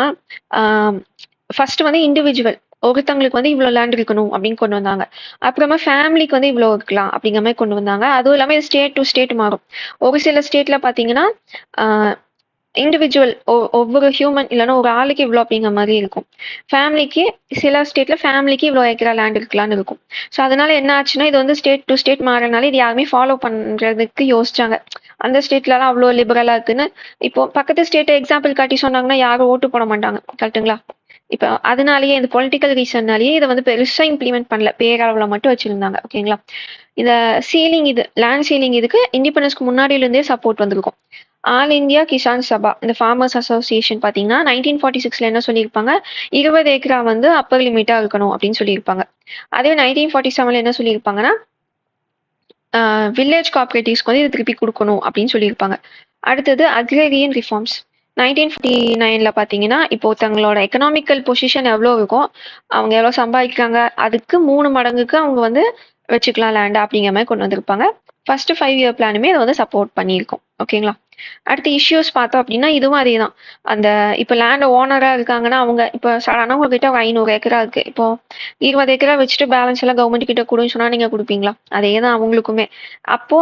ஃபர்ஸ்ட் வந்து இண்டிவிஜுவல் ஒருத்தவங்களுக்கு வந்து இவ்வளோ லேண்ட் இருக்கணும் அப்படின்னு கொண்டு வந்தாங்க. அப்புறமா ஃபேமிலிக்கு வந்து இவ்வளோ இருக்கலாம் அப்படிங்கிற மாதிரி கொண்டு வந்தாங்க. அதுவும் இல்லாமல் ஸ்டேட் டு ஸ்டேட் மாறும். ஒரு சில ஸ்டேட்ல பார்த்தீங்கன்னா இண்டிவிஜுவல் ஒவ்வொரு ஹியூமன் இல்லைன்னா ஒரு ஆளுக்கு இவ்வளோ அப்படிங்கிற மாதிரி இருக்கும். ஃபேமிலிக்கு சில ஸ்டேட்ல ஃபேமிலிக்கு இவ்வளோ ஏக்கரா லேண்ட் இருக்கலாம்னு இருக்கும். ஸோ அதனால என்ன ஆச்சுன்னா இது வந்து ஸ்டேட் டு ஸ்டேட் மாறனால இது யாருமே ஃபாலோ பண்றதுக்கு யோசிச்சாங்க. அந்த ஸ்டேட்லலாம் அவ்வளோ லிபரலா இருக்குன்னு. இப்போ பக்கத்து ஸ்டேட்டை எக்ஸாம்பிள் காட்டி சொன்னாங்கன்னா யாரும் ஓட்டு போட மாட்டாங்க. கரெக்டுங்களா? இப்போ அதனாலேயே இந்த பொலிட்டிக்கல் ரீசன்னாலேயே இதை வந்து பெருசா இம்ப்ளிமெண்ட் பண்ணல, பேரளவில் மட்டும் வச்சிருந்தாங்க. ஓகேங்களா? இந்த சீலிங், இது லேண்ட் சீலிங் இதுக்கு இண்டிபெண்டன்ஸ்க்கு முன்னாடியில இருந்தே சப்போர்ட் வந்திருக்கும். ஆல் இந்தியா கிசான் சபா, இந்த ஃபார்மர்ஸ் அசோசியேஷன் பார்த்தீங்கன்னா 1946 என்ன சொல்லியிருப்பாங்க, 20 ஏக்கரா வந்து அப்பர் லிமிட்டா இருக்கணும் அப்படின்னு சொல்லியிருப்பாங்க. அதே 1947 என்ன சொல்லியிருப்பாங்கன்னா வில்லேஜ் கோஆபரேட்டிவ்ஸ்க்கு வந்து இது திருப்பி கொடுக்கணும் அப்படின்னு சொல்லியிருப்பாங்க. அடுத்தது அக்ரேரியன் ரிஃபார்ம்ஸ் 1949 பார்த்தீங்கன்னா இப்போ தங்களோட எக்கனாமிக்கல் பொசிஷன் எவ்வளோ இருக்கும், அவங்க எவ்வளோ சம்பாதிக்கிறாங்க, அதுக்கு 3 மடங்குக்கு அவங்க வந்து வச்சுக்கலாம் லேண்ட் அப்படிங்கிற மாதிரி கொண்டு வந்திருப்பாங்க. ஃபர்ஸ்ட் 5-year பிளானுமே அதை வந்து சப்போர்ட் பண்ணியிருக்கோம். ஓகேங்களா? அடுத்த இஷ்யூஸ் பார்த்தோம் அப்படின்னா இதுவும் அதே தான். அந்த இப்போ லேண்ட் ஓனராக இருக்காங்கன்னா அவங்க இப்போ சடனாக உங்ககிட்ட ஒரு 500 ஏக்கரா இருக்கு. இப்போ 20 ஏக்கரா வச்சுட்டு பேலன்ஸ் எல்லாம் கவர்மெண்ட் கிட்ட கொடுன்னு சொன்னா நீங்க கொடுப்பீங்களா? அதே தான் அவங்களுக்குமே. அப்போ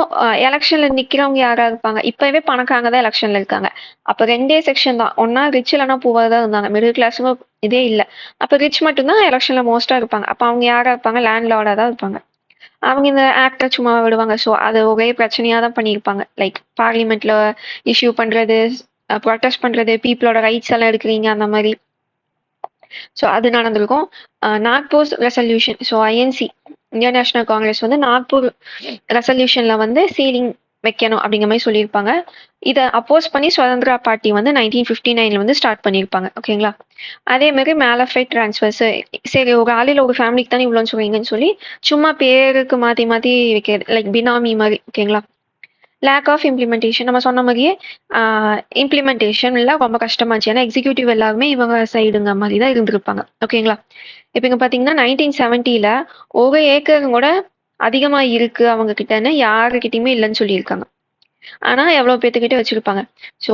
எலெக்ஷன்ல நிக்கிறவங்க யாரா இருப்பாங்க? இப்பவே பணக்காரங்க தான் எலெக்ஷன்ல இருக்காங்க. அப்ப 2 செக்ஷன் தான். ஒன்னா ரிச் இல்லைன்னா பூவா தான் இருந்தாங்க. மிடில் கிளாஸும் இதே இல்லை. அப்ப ரிச் மட்டும்தான் எலெக்ஷன்ல மோஸ்டா இருப்பாங்க. அப்ப அவங்க யாரா இருப்பாங்க? லேண்ட் லார்டா தான் இருப்பாங்க. அவங்க இந்த ஆக்டை சும்மா விடுவாங்க. ஸோ அது ஒரே பிரச்சனையா தான் பண்ணியிருப்பாங்க. லைக் பார்லிமெண்ட்ல இஷ்யூ பண்றது, ப்ரொட்டஸ்ட் பண்றது, பீப்புளோட ரைட்ஸ் எல்லாம் எடுக்கிறீங்க அந்த மாதிரி. ஸோ அது நடந்திருக்கும். Nagpur resolution, so INC Indian national Congress வந்து நாக்பூர் ரெசல்யூஷன்ல வந்து சீலிங் வைக்கணும் அப்படிங்கிற மாதிரி சொல்லியிருப்பாங்க. இதை அப்போஸ் பண்ணி சுதந்திரா பார்ட்டி வந்து 1959 வந்து ஸ்டார்ட் பண்ணியிருப்பாங்க. ஓகேங்களா? அதே மாதிரி மேலஃபைட் டிரான்ஸ்ஃபர்ஸ், சரி ஒரு ஆளில் ஒரு ஃபேமிலிக்கு தானே இவ்வளோன்னு சொல்றீங்கன்னு சொல்லி சும்மா பேருக்கு மாற்றி மாற்றி வைக்கிறது, லைக் பினாமி மாதிரி. ஓகேங்களா? லேக் ஆஃப் இம்ப்ளிமெண்டேஷன் நம்ம சொன்ன மாதிரியே இம்ப்ளிமெண்டேஷன்ல ரொம்ப கஷ்டமாச்சு. ஏன்னா எக்ஸிக்யூட்டிவ் எல்லாருமே இவங்க சைடுங்க மாதிரி தான் இருந்திருப்பாங்க. ஓகேங்களா? இப்போ இங்க பார்த்தீங்கன்னா 1970ல 1 ஏக்கர் கூட அதிகமா இருக்கு அவங்க கிட்டன்னு யாருகிட்டயுமே இல்லைன்னு சொல்லியிருக்காங்க. ஆனா எவ்வளோ பேத்துக்கிட்ட வச்சிருப்பாங்க. ஸோ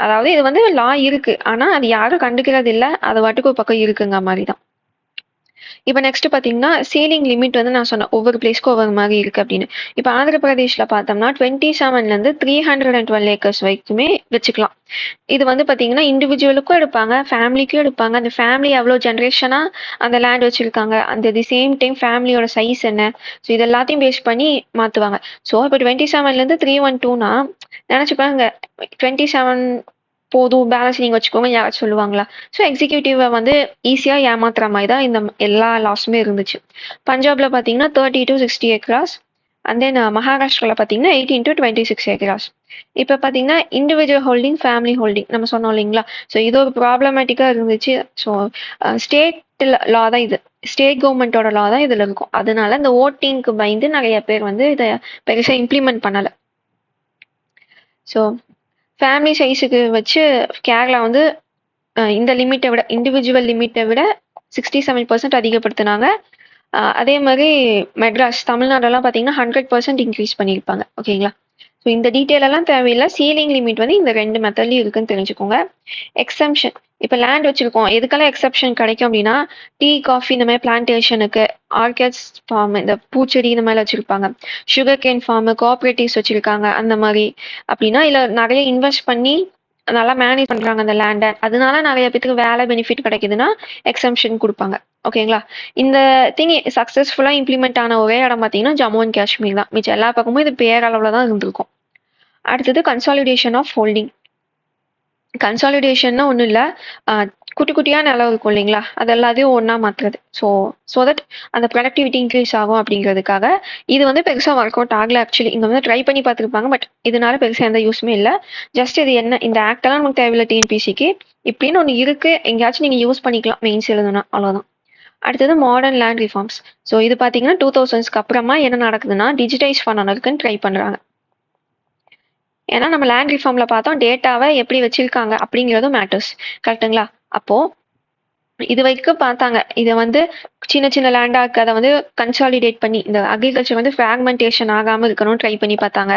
அதாவது இது வந்து லா இருக்கு. ஆனா அது யாரும் கண்டுக்கிறது இல்ல. அது பாட்டுக்கு ஒரு பக்கம் இருக்குங்க மாதிரி தான். இப்போ நெக்ஸ்ட் பார்த்தீங்கன்னா சீலிங் லிமிட் வந்து நான் சொன்னேன் ஒவ்வொரு பிளேஸ்க்கும் ஒவ்வொரு மாதிரி இருக்கு அப்படின்னு. இப்போ ஆந்திர பிரதேஷ்ல பார்த்தோம்னா 27லேருந்து 312 ஏக்கர்ஸ் வரைக்குமே வச்சுக்கலாம். இது வந்து பார்த்தீங்கன்னா இண்டிவிஜுவலுக்கும் எடுப்பாங்க, ஃபேமிலிக்கும் எடுப்பாங்க. அந்த ஃபேமிலி எவ்வளோ ஜென்ரேஷனா அந்த லேண்ட் வச்சிருக்காங்க, அந்த தி சேம் டைம் ஃபேமிலியோட சைஸ் என்ன, ஸோ இது எல்லாத்தையும் பேஸ் பண்ணி மாற்றுவாங்க. ஸோ இப்போ 27லேருந்து 312னா நினச்சிப்பாங்க 27 போதும் பேலன்ஸ் நீங்க வச்சுக்கோங்க யாராச்சும் சொல்லுவாங்களா? ஸோ எக்ஸிக்யூட்டிவ வந்து ஈஸியா ஏமாத்துற மாதிரி தான் இந்த எல்லா லாஸுமே இருந்துச்சு. பஞ்சாப்ல பார்த்தீங்கன்னா 30 to 60 ஏக்கராஸ் அண்ட் தென் மகாராஷ்டிரால பார்த்தீங்கன்னா 18 to 26 ஏக்கராஸ். இப்போ பார்த்தீங்கன்னா இண்டிவிஜுவல் ஹோல்டிங், ஃபேமிலி ஹோல்டிங் நம்ம சொன்னோம் இல்லைங்களா? ஸோ இது ஒரு ப்ராப்ளமேட்டிக்கா இருந்துச்சு. ஸோ ஸ்டேட் லா தான் இது. ஸ்டேட் கவர்மெண்ட்டோட லா தான் இதுல இருக்கும். அதனால இந்த ஓட்டிங்க்கு பயந்து நிறைய பேர் வந்து இதை பெருசா இம்ப்ளிமெண்ட் பண்ணல. ஸோ ஃபேமிலி சைஸுக்கு வச்சு கேரளா வந்து இந்த லிமிட்டை விட இண்டிவிஜுவல் லிமிட்டை விட 67% அதிகப்படுத்தினாங்க. அதே மாதிரி மெட்ராஸ் தமிழ்நாடெல்லாம் பார்த்தீங்கன்னா 100% இன்க்ரீஸ் பண்ணியிருப்பாங்க. ஓகேங்களா? ஸோ இந்த டீட்டெயில் எல்லாம் தேவையில்லை. சீலிங் லிமிட் வந்து இந்த 2 மெத்தட்லையும் இருக்குன்னு தெரிஞ்சுக்கோங்க. எக்ஸம்ஷன் இப்போ லேண்ட் வச்சிருக்கோம், எதுக்கெல்லாம் எக்ஸப்ஷன் கிடைக்கும் அப்படின்னா டீ, காஃபி இந்த மாதிரி பிளான்டேஷனுக்கு, ஆர்கிட்ஸ் ஃபார்ம், இந்த பூச்செடி இந்த மாதிரி வச்சிருப்பாங்க, சுகர் கேன் ஃபார்ம், கோஆப்ரேட்டிவ்ஸ் வச்சிருக்காங்க அந்த மாதிரி அப்படின்னா, இல்லை நிறைய இன்வெஸ்ட் பண்ணி நல்லா மேனேஜ் பண்றாங்க அந்த லேண்டை, அதனால நிறைய பேத்துக்கு வேலை பெனிஃபிட் கிடைக்குதுன்னா எக்ஸம்ஷன் கொடுப்பாங்க. ஓகேங்களா? இந்த திங் சக்ஸஸ்ஃபுல்லா இம்ப்ளிமெண்ட் ஆன ஒரே இடம் பார்த்தீங்கன்னா ஜம்மு அண்ட் காஷ்மீர் தான். மிச்சம் எல்லா பக்கமும் இது பேரளவில் தான் இருந்திருக்கும். அடுத்தது கன்சாலிடேஷன் ஆஃப் ஹோல்டிங். கன்சாலிடேஷன்னா ஒன்றும் இல்லை, குட்டி குட்டியாக நிலம் இருக்கும் இல்லைங்களா, அது எல்லாத்தையும் ஒன்றா மாற்றுறது. ஸோ தட் அந்த ப்ரொடக்டிவிட்டி இன்க்ரீஸ் ஆகும் அப்படிங்கிறதுக்காக. இது வந்து பெருசாக ஒர்க் அவுட் ஆகலை ஆக்சுவலி. இங்கே வந்து ட்ரை பண்ணி பார்த்துருப்பாங்க, பட் இதனால பெருசாக எந்த யூஸுமே இல்லை. ஜஸ்ட் இது என்ன, இந்த ஆக்டெல்லாம் நமக்கு தேவையில்லை டிஎன்பிசிக்கு. இப்படின்னு ஒன்று இருக்குது, எங்கேயாச்சும் நீங்கள் யூஸ் பண்ணிக்கலாம் மெயின்ஸ் எழுதுனா, அவ்வளோதான். அடுத்தது மாடர்ன் லேண்ட் ரிஃபார்ம்ஸ். ஸோ இது பார்த்தீங்கன்னா 2000ஸ்க்கு அப்புறமா என்ன நடக்குதுன்னா டிஜிட்டைஸ் பண்ணணுக்குன்னு ட்ரை பண்ணுறாங்க. ஏன்னா நம்ம லேண்ட் ரிஃபார்ம்ல பார்த்தோம் டேட்டாவை எப்படி வச்சிருக்காங்க அப்படிங்கிறதும் மேட்டர்ஸ். கரெக்டுங்களா? அப்போ இது வரைக்கும் பார்த்தாங்க இதை வந்து சின்ன சின்ன லேண்டா இருக்கு, அதை வந்து கன்சாலிடேட் பண்ணி இந்த அக்ரிகல்ச்சர் வந்து ஃப்ராக்மெண்டேஷன் ஆகாம இருக்கணும்னு ட்ரை பண்ணி பார்த்தாங்க.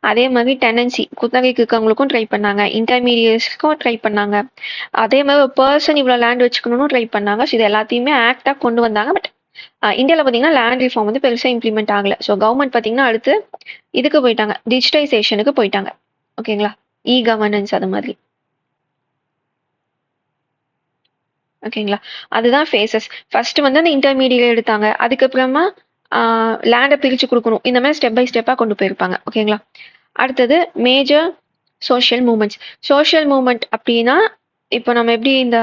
அதே மாதிரி டெனன்சி குத்தகைக்கு இருக்கவங்களுக்கும் ட்ரை பண்ணாங்க, இன்டர்மீடியட்ஸ்க்கும் ட்ரை பண்ணாங்க. அதே மாதிரி ஒரு பர்சன் இவ்வளோ லேண்ட் வச்சுக்கணும்னு ட்ரை பண்ணாங்க. ஸோ இது எல்லாத்தையுமே ஆக்டா கொண்டு வந்தாங்க. பட் இந்தியாவில் பார்த்தீங்கன்னா லேண்ட் ரிஃபார்ம் வந்து பெருசாக இம்ப்ளிமெண்ட் ஆகல. ஸோ கவர்மெண்ட் பார்த்தீங்கன்னா அடுத்து இதுக்கு போயிட்டாங்க, டிஜிட்டைசேஷனுக்கு போயிட்டாங்க. ஓகேங்களா? இ கவர்னன்ஸ் அது மாதிரி. ஓகேங்களா? அதுதான் ஃபேஸஸ். ஃபர்ஸ்ட் வந்து அந்த இன்டர்மீடியட் எடுத்தாங்க, அதுக்கப்புறமா லேண்டை பிரித்து கொடுக்கணும், இந்த மாதிரி ஸ்டெப் பை ஸ்டெப்பாக கொண்டு போயிருப்பாங்க. ஓகேங்களா? அடுத்தது major social movements. Social movement அப்படின்னா இப்போ நம்ம எப்படி இந்த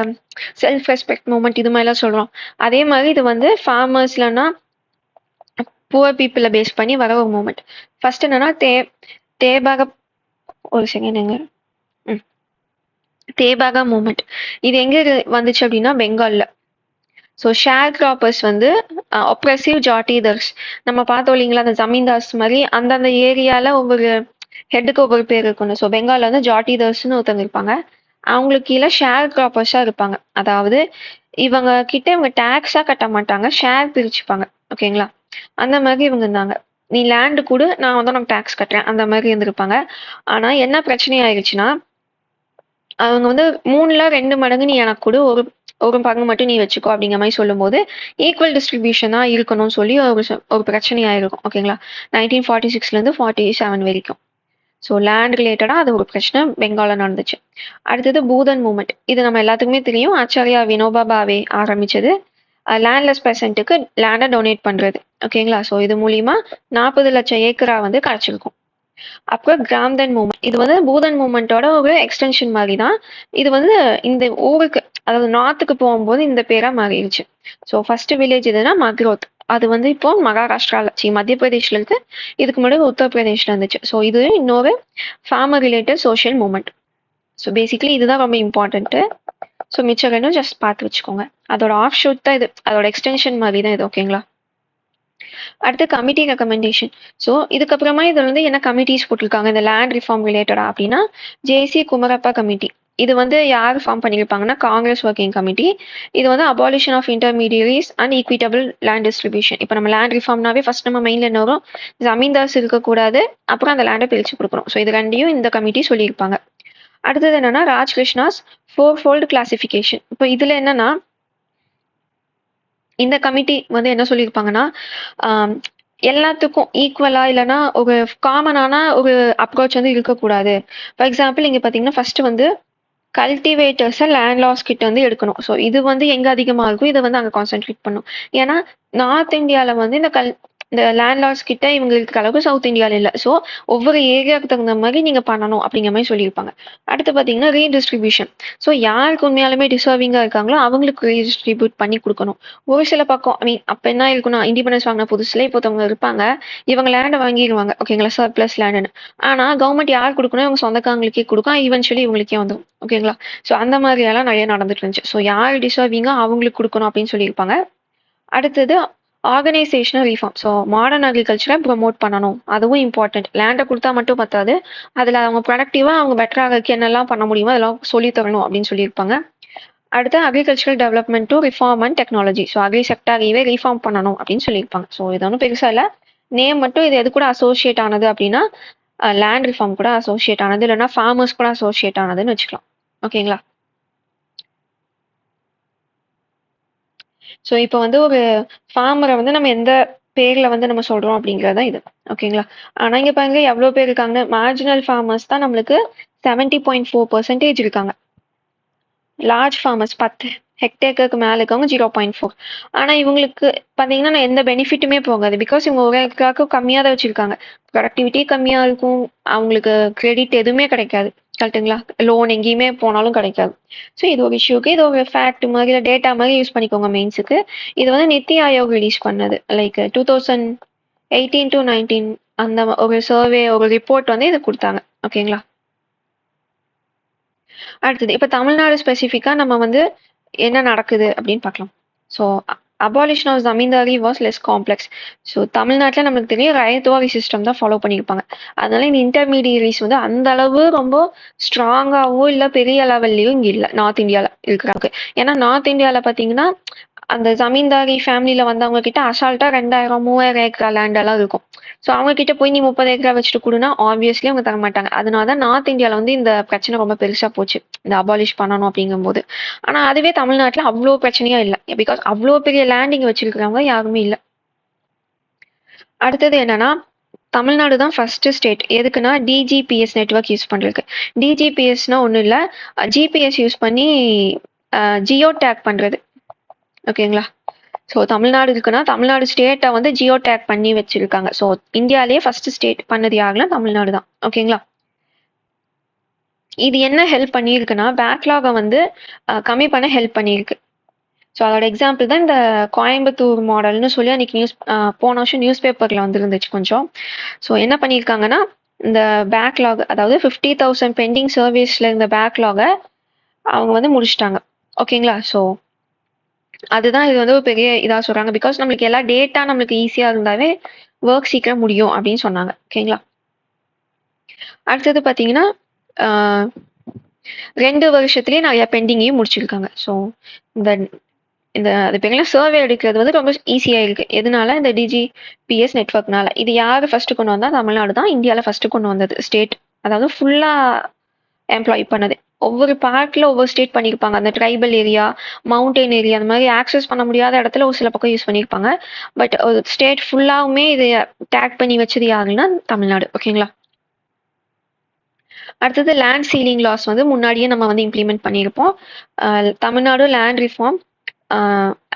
செல்ஃப் ரெஸ்பெக்ட் மூமெண்ட் இது மாதிரிலாம் சொல்கிறோம், அதே மாதிரி இது வந்து ஃபார்மர்ஸ்லன்னா புவர் பீப்புளை பேஸ் பண்ணி வர ஒரு மூமெண்ட். ஃபர்ஸ்ட் என்னன்னா தேபாக ஒரு செகண்ட் தேபாகா மூமெண்ட். இது எங்க வந்துச்சு அப்படின்னா பெங்கால்ல. ஸோ ஷேர் கிராப்பர்ஸ் வந்து ஒப்ரெசிவ் ஜாட்டீதர்ஸ் நம்ம பார்த்தோம் இல்லைங்களா, அந்த ஜமீன்தார்ஸ் மாதிரி அந்தந்த ஏரியால ஒவ்வொரு ஹெட்டுக்கு ஒவ்வொரு பேர் இருக்கணும். ஸோ பெங்கால்ல வந்து ஜாட்டீதர்ஸ்னு ஒருத்தவங்க இருப்பாங்க, அவங்களுக்கு கீழே ஷேர் கிராப்பர்ஸா இருப்பாங்க. அதாவது இவங்க கிட்ட இவங்க டேக்ஸா கட்ட மாட்டாங்க, ஷேர் பிரிச்சுப்பாங்க. ஓகேங்களா? அந்த மாதிரி இவங்க இருந்தாங்க. நீ லேண்டு கூட நான் வந்து உனக்கு டேக்ஸ் கட்டுறேன் அந்த மாதிரி இருந்திருப்பாங்க. ஆனா என்ன பிரச்சனை ஆயிடுச்சுன்னா அவங்க வந்து 3ல 2 மடங்கு நீ எனக்கு கூட ஒரு ஒரு பங்கு மட்டும் நீ வச்சுக்கோ அப்படிங்கிற மாதிரி சொல்லும்போது ஈக்குவல் டிஸ்ட்ரிபியூஷனா இருக்கணும்னு சொல்லி ஒரு பிரச்சனை ஆயிருக்கும். ஓகேங்களா? 1946லேருந்து 47 வரைக்கும். ஸோ லேண்ட் ரிலேட்டடா அது ஒரு பிரச்சனை பெங்காலில் நடந்துச்சு. அடுத்தது பூதன் மூமெண்ட். இது நம்ம எல்லாத்துக்குமே தெரியும், ஆச்சாரியா வினோபா பாவே ஆரம்பிச்சது. லேண்ட்லெஸ் பெர்சன்ட்டுக்கு லேண்டை டொனேட் பண்றது. ஓகேங்களா? ஸோ இது மூலியமா 40 லட்சம் ஏக்கரா வந்து கிடைச்சிருக்கும். அப்புறம் கிராம்தன் மூமெண்ட். இது வந்து பூதன் மூமெண்டோட ஒரு எக்ஸ்டென்ஷன் மாதிரி தான். இது வந்து இந்த ஊருக்கு, அதாவது நார்த்துக்கு போகும்போது இந்த பேரா மாறிடுச்சு. ஸோ ஃபர்ஸ்ட் வில்லேஜ் எதுனா மக்ரோத், அது வந்து இப்போ மகாராஷ்டிரால மத்திய பிரதேஷ்ல இருக்கு. இதுக்கு முன்னாடி உத்தரப்பிரதேஷ்ல இருந்துச்சு. ஸோ இது இன்னொரு farmer related social movement. So basically இதுதான் ரொம்ப இம்பார்ட்டன்ட்டு. ஸோ மிச்சம் ரெண்டும் ஜஸ்ட் பார்த்து வச்சுக்கோங்க. அதோட ஆஃப் ஷூட் தான் இது, அதோட எக்ஸ்டென்ஷன் மாதிரி தான் இது. ஓகேங்களா? அடுத்து கமிட்டி ரெக்கமெண்டேஷன். ஸோ இதுக்கப்புறமா இதில் வந்து என்ன கமிட்டிஸ் போட்டிருக்காங்க இந்த லேண்ட் ரிஃபார்ம் ரிலேட்டடா அப்படின்னா ஜேசி குமரப்பா கமிட்டி. இது வந்து யார் ஃபார்ம் பண்ணியிருப்பாங்கன்னா காங்கிரஸ் ஒர்க்கிங் கமிட்டி. இது வந்து abolition of intermediaries and equitable land distribution. இப்போ நம்ம லேண்ட் ரிஃபார்ம்னாவே ஃபர்ஸ்ட் நம்ம மெயின்ல என்ன வரும், ஜமீன்தார்ஸ் இருக்கக்கூடாது, அப்புறம் அந்த லேண்டை பிரித்து கொடுக்கணும். ஸோ இது ரெண்டையும் இந்த கமிட்டி சொல்லியிருப்பாங்க. அடுத்தது என்னன்னா ராஜ்கிருஷ்ணாஸ் ஃபோர் ஃபோல்டு கிளாசிஃபிகேஷன். இப்போ இதில் என்னன்னா இந்த கமிட்டி வந்து என்ன சொல்லியிருப்பாங்கன்னா எல்லாத்துக்கும் ஈக்குவலா இல்லைன்னா ஒரு காமனான ஒரு அப்ரோச் வந்து இருக்கக்கூடாது. ஃபார் எக்ஸாம்பிள் இங்கே பார்த்தீங்கன்னா ஃபர்ஸ்ட் வந்து கல்டிவேட்டர்ஸை லேண்ட்லாஸ் கிட்ட வந்து எடுக்கணும். ஸோ இது வந்து எங்கே அதிகமாக இருக்கும், இதை வந்து அங்கே கான்சென்ட்ரேட் பண்ணும். ஏன்னா நார்த் இந்தியாவில் வந்து இந்த லேண்ட்லாஸ் கிட்ட இவங்க இருக்கிற அளவுக்கு சவுத் இந்தியாவில் இல்லை. ஸோ ஒவ்வொரு ஏரியாவுக்கு தகுந்த மாதிரி நீங்கள் பண்ணணும் அப்படிங்கிற மாதிரி சொல்லியிருப்பாங்க. அடுத்து பார்த்தீங்கன்னா ரீடிஸ்ட்ரிபியூஷன். ஸோ யாருக்கு உண்மையாலுமே டிசர்விங்காக இருக்காங்களோ அவங்களுக்கு ரீடிஸ்ட்ரிபியூட் பண்ணி கொடுக்கணும். ஒரு சில பக்கம் அப்போ என்ன இருக்குன்னா இண்டிபெண்டன்ஸ் வாங்கின புதுசுல இப்போ ஒருத்தவங்க இருப்பாங்க, இவங்க லேண்டை வாங்கிடுவாங்க ஓகேங்களா, சர்ப்ளஸ் லேண்டுன்னு. ஆனால் கவர்மெண்ட் யார் கொடுக்கணும், இவங்க சொந்தக்காரங்களுக்கே கொடுக்கும், ஈவென்ச்சுவலி இவங்களுக்கே வந்துடும் ஓகேங்களா. ஸோ அந்த மாதிரியெல்லாம் நிறைய நடந்துட்டு இருந்துச்சு. ஸோ யார் டிசர்விங்கோ அவங்களுக்கு கொடுக்கணும் அப்படின்னு சொல்லியிருப்பாங்க. அடுத்தது ஆர்கனைசேஷனல் ரிஃபார்ம். ஸோ மாடர்ன் அக்ரிகல்ச்சரை ப்ரொமோட் பண்ணணும், அதுவும் இம்பார்ட்டன்ட். லேண்டை கொடுத்தா மட்டும் பத்தாது, அதில் அவங்க ப்ரொடக்டிவாக அவங்க பெட்டராக என்னெல்லாம் பண்ண முடியுமோ அதெல்லாம் சொல்லி தரணும் அப்படின்னு சொல்லியிருப்பாங்க. அடுத்து agricultural development to reform and technology. So agri செக்டாரையே ரிஃபார்ம் பண்ணணும் அப்படின்னு சொல்லியிருப்பாங்க. ஸோ இது ஒன்றும் பெருசாக இல்லை, நேம் மட்டும் இது எது கூட அசோசியேட் ஆனது அப்படின்னா லேண்ட் ரிஃபார்ம் கூட அசோசியேட் ஆனது, இல்லைன்னா ஃபார்மர்ஸ் கூட அசோசியேட் ஆனதுன்னு வச்சுக்கலாம் ஓகேங்களா. ஸோ இப்போ வந்து ஒரு ஃபார்மரை வந்து நம்ம எந்த பேர்ல வந்து நம்ம சொல்றோம் அப்படிங்கிறது தான் இது ஓகேங்களா. ஆனால் இங்கே பாருங்க எவ்வளோ பேர் இருக்காங்க, மார்ஜினல் ஃபார்மர்ஸ் தான் நம்மளுக்கு 70.4% இருக்காங்க. லார்ஜ் ஃபார்மர்ஸ் 10 ஹெக்டேருக்கு மேலே இருக்கவங்க 0.4. ஆனால் இவங்களுக்கு பார்த்தீங்கன்னா எந்த பெனிஃபிட்டுமே போகாது, பிகாஸ் இவங்க ஒரு ஏக்கருக்கு கம்மியாக தான் வச்சுருக்காங்க, ப்ரொடக்டிவிட்டி கம்மியாக இருக்கும், அவங்களுக்கு கிரெடிட் எதுவுமே கிடைக்காது கரெக்டுங்களா, லோன் எங்கேயுமே போனாலும் கிடைக்காது. ஸோ இது ஒரு இஷ்யூக்கு, இது ஒரு ஃபேக்ட் மாதிரி இல்லை டேட்டா மாதிரி யூஸ் பண்ணிக்கோங்க மெயின்ஸுக்கு. இது வந்து நித்தி ஆயோக் ரிலீஸ் பண்ணது, லைக் 2018 to 19 அந்த ஒரு சர்வே ஒரு ரிப்போர்ட் வந்து இது கொடுத்தாங்க ஓகேங்களா. அடுத்தது இப்போ தமிழ்நாடு ஸ்பெசிஃபிக்காக நம்ம வந்து என்ன நடக்குது அப்படின்னு பார்க்கலாம். So abolition of zamindari was less complex. So தமிழ்நாட்டில் நம்மளுக்கு தெரியும் ரயத்வாரி சிஸ்டம் தான் ஃபாலோ பண்ணியிருப்பாங்க. அதனால இந்த இன்டர்மீடியரிஸ் வந்து அந்த அளவு ரொம்ப ஸ்ட்ராங்காகவும் இல்லை பெரிய லெவல்லையும் இங்கே இல்லை நார்த் இந்தியாவில் இருக்கிறாங்க. ஏன்னா நார்த் இந்தியாவில் பார்த்தீங்கன்னா அந்த ஜமீன்தாரி ஃபேமிலியில் வந்தவங்க கிட்ட அசால்ட்டாக 2000-3000 ஏக்கரா லேண்டெல்லாம் இருக்கும். ஸோ அவங்க கிட்ட போய் நீ 30 ஏக்கரா வச்சுட்டு கொடுனா ஆப்வியஸ்லி அவங்க தர மாட்டாங்க. அதனால தான் நார்த் இந்தியாவில் வந்து இந்த பிரச்சனை ரொம்ப பெருசாக போச்சு, இந்த அபாலிஷ் பண்ணணும் அப்படிங்கும்போது. ஆனால் அதுவே தமிழ்நாட்டில் அவ்வளோ பிரச்சனையா இல்லை, பிகாஸ் அவ்வளோ பெரிய லேண்ட் இங்கே வச்சிருக்கிறவங்க யாருமே இல்லை. அடுத்தது என்னன்னா தமிழ்நாடு தான் ஃபர்ஸ்ட் ஸ்டேட் எதுக்குன்னா டிஜிபிஎஸ் நெட்வொர்க் யூஸ் பண்ணுறதுக்கு. டிஜிபிஎஸ்னா ஒன்றும் இல்லை, ஜிபிஎஸ் யூஸ் பண்ணி ஜியோ டேக் பண்ணுறது ஓகேங்களா. ஸோ தமிழ்நாடு இருக்குன்னா தமிழ்நாடு ஸ்டேட்டை வந்து ஜியோ டேக் பண்ணி வச்சிருக்காங்க. ஸோ இந்தியாவிலேயே ஃபர்ஸ்ட் ஸ்டேட் பண்ணது யாருன்னா தமிழ்நாடு தான் ஓகேங்களா. இது என்ன ஹெல்ப் பண்ணியிருக்குன்னா பேக்லாகை வந்து கம்மி பண்ண ஹெல்ப் பண்ணியிருக்கு. ஸோ அதோட எக்ஸாம்பிள் தான் இந்த கோயம்புத்தூர் மாடல்னு சொல்லி அன்னைக்கு போன வருஷம் நியூஸ் பேப்பரில் வந்துருந்துச்சு கொஞ்சம். ஸோ என்ன பண்ணியிருக்காங்கன்னா இந்த பேக்லாக், அதாவது 50,000 பெண்டிங் சர்வீஸில் இருந்த பேக்லாகை அவங்க வந்து முடிச்சிட்டாங்க ஓகேங்களா. ஸோ அதுதான் இது வந்து ஒரு பெரிய இதாக சொல்கிறாங்க, பிகாஸ் நம்மளுக்கு எல்லா டேட்டா நம்மளுக்கு ஈஸியாக இருந்தாவே ஒர்க் சீக்கிரம் முடியும் அப்படின்னு சொன்னாங்க ஓகேங்களா. அடுத்தது பார்த்தீங்கன்னா 2 வருஷத்துலேயே நிறைய பெண்டிங்கையும் முடிச்சிருக்காங்க. ஸோ இந்த இந்த அது பேரெல்லாம் சர்வே எடுக்கிறது வந்து ரொம்ப ஈஸியாக இருக்குது. எதனால இந்த டிஜிபிஎஸ் நெட்ஒர்க்னால. இது யார் ஃபர்ஸ்ட் கொண்டு வந்தால் தமிழ்நாடு தான் இந்தியாவில் ஃபர்ஸ்ட் கொண்டு வந்தது ஸ்டேட், அதாவது ஃபுல்லாக எம்ப்ளாய் பண்ணது. ஒவ்வொரு பார்ட்டில் ஒவ்வொரு ஸ்டேட் பண்ணியிருப்பாங்க, அந்த ட்ரைபல் ஏரியா மவுண்டெயின் ஏரியா அந்த மாதிரி ஆக்சஸ் பண்ண முடியாத இடத்துல ஒரு சில பக்கம் யூஸ் பண்ணியிருப்பாங்க. பட் ஒரு ஸ்டேட் ஃபுல்லாகவுமே இதை டேக் பண்ணி வச்சது யாருன்னா தமிழ்நாடு ஓகேங்களா. அடுத்தது லேண்ட் சீலிங் லாஸ் வந்து முன்னாடியே நம்ம வந்து இம்ப்ளிமெண்ட் பண்ணியிருப்போம், தமிழ்நாடு லேண்ட் ரிஃபார்ம்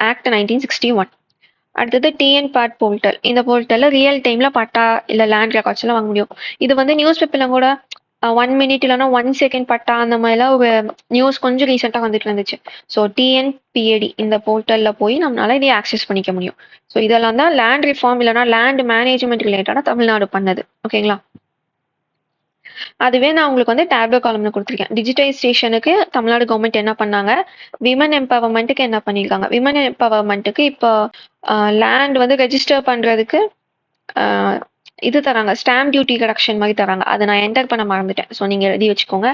ஆக்ட் 1961. அடுத்தது டிஎன் பார்ட் போர்ட்டல். இந்த போர்ட்டலில் ரியல் டைமில் பட்டா இல்லை லேண்ட் ரெக்கார்ட்ஸ் எல்லாம் வாங்க முடியும். இது வந்து நியூஸ் பேப்பரில் கூட 1 minute இல்லைனா 1 second பட்டா அந்த மாதிரிலாம் ஒரு நியூஸ் கொஞ்சம் ரீசெண்டாக வந்துட்டு இருந்துச்சு. ஸோ டிஎன்பிஏடி இந்த போர்ட்டலில் போய் நம்மளால இதை ஆக்சஸ் பண்ணிக்க முடியும். ஸோ இதெல்லாம் தான் லேண்ட் ரிஃபார்ம் இல்லைனா லேண்ட் மேனேஜ்மெண்ட் ரிலேட்டடாக தமிழ்நாடு பண்ணது ஓகேங்களா. அதுவே நான் உங்களுக்கு வந்து டேப்லோ காலம்ல கொடுத்துருக்கேன். டிஜிட்டைசேஷனுக்கு தமிழ்நாடு கவர்மெண்ட் என்ன பண்ணாங்க, விமன் எம்பவர்மெண்ட்டுக்கு என்ன பண்ணியிருக்காங்க. விமன் எம்பவர்மெண்ட்டுக்கு இப்போ லேண்ட் வந்து ரெஜிஸ்டர் பண்றதுக்கு இது தராங்க, ஸ்டாம்ப் டியூட்டி ரிடக்ஷன் மாதிரி தராங்க. அதை நான் என்டர் பண்ண மறந்துட்டேன், ஸோ நீங்க எழுதி வச்சுக்கோங்க.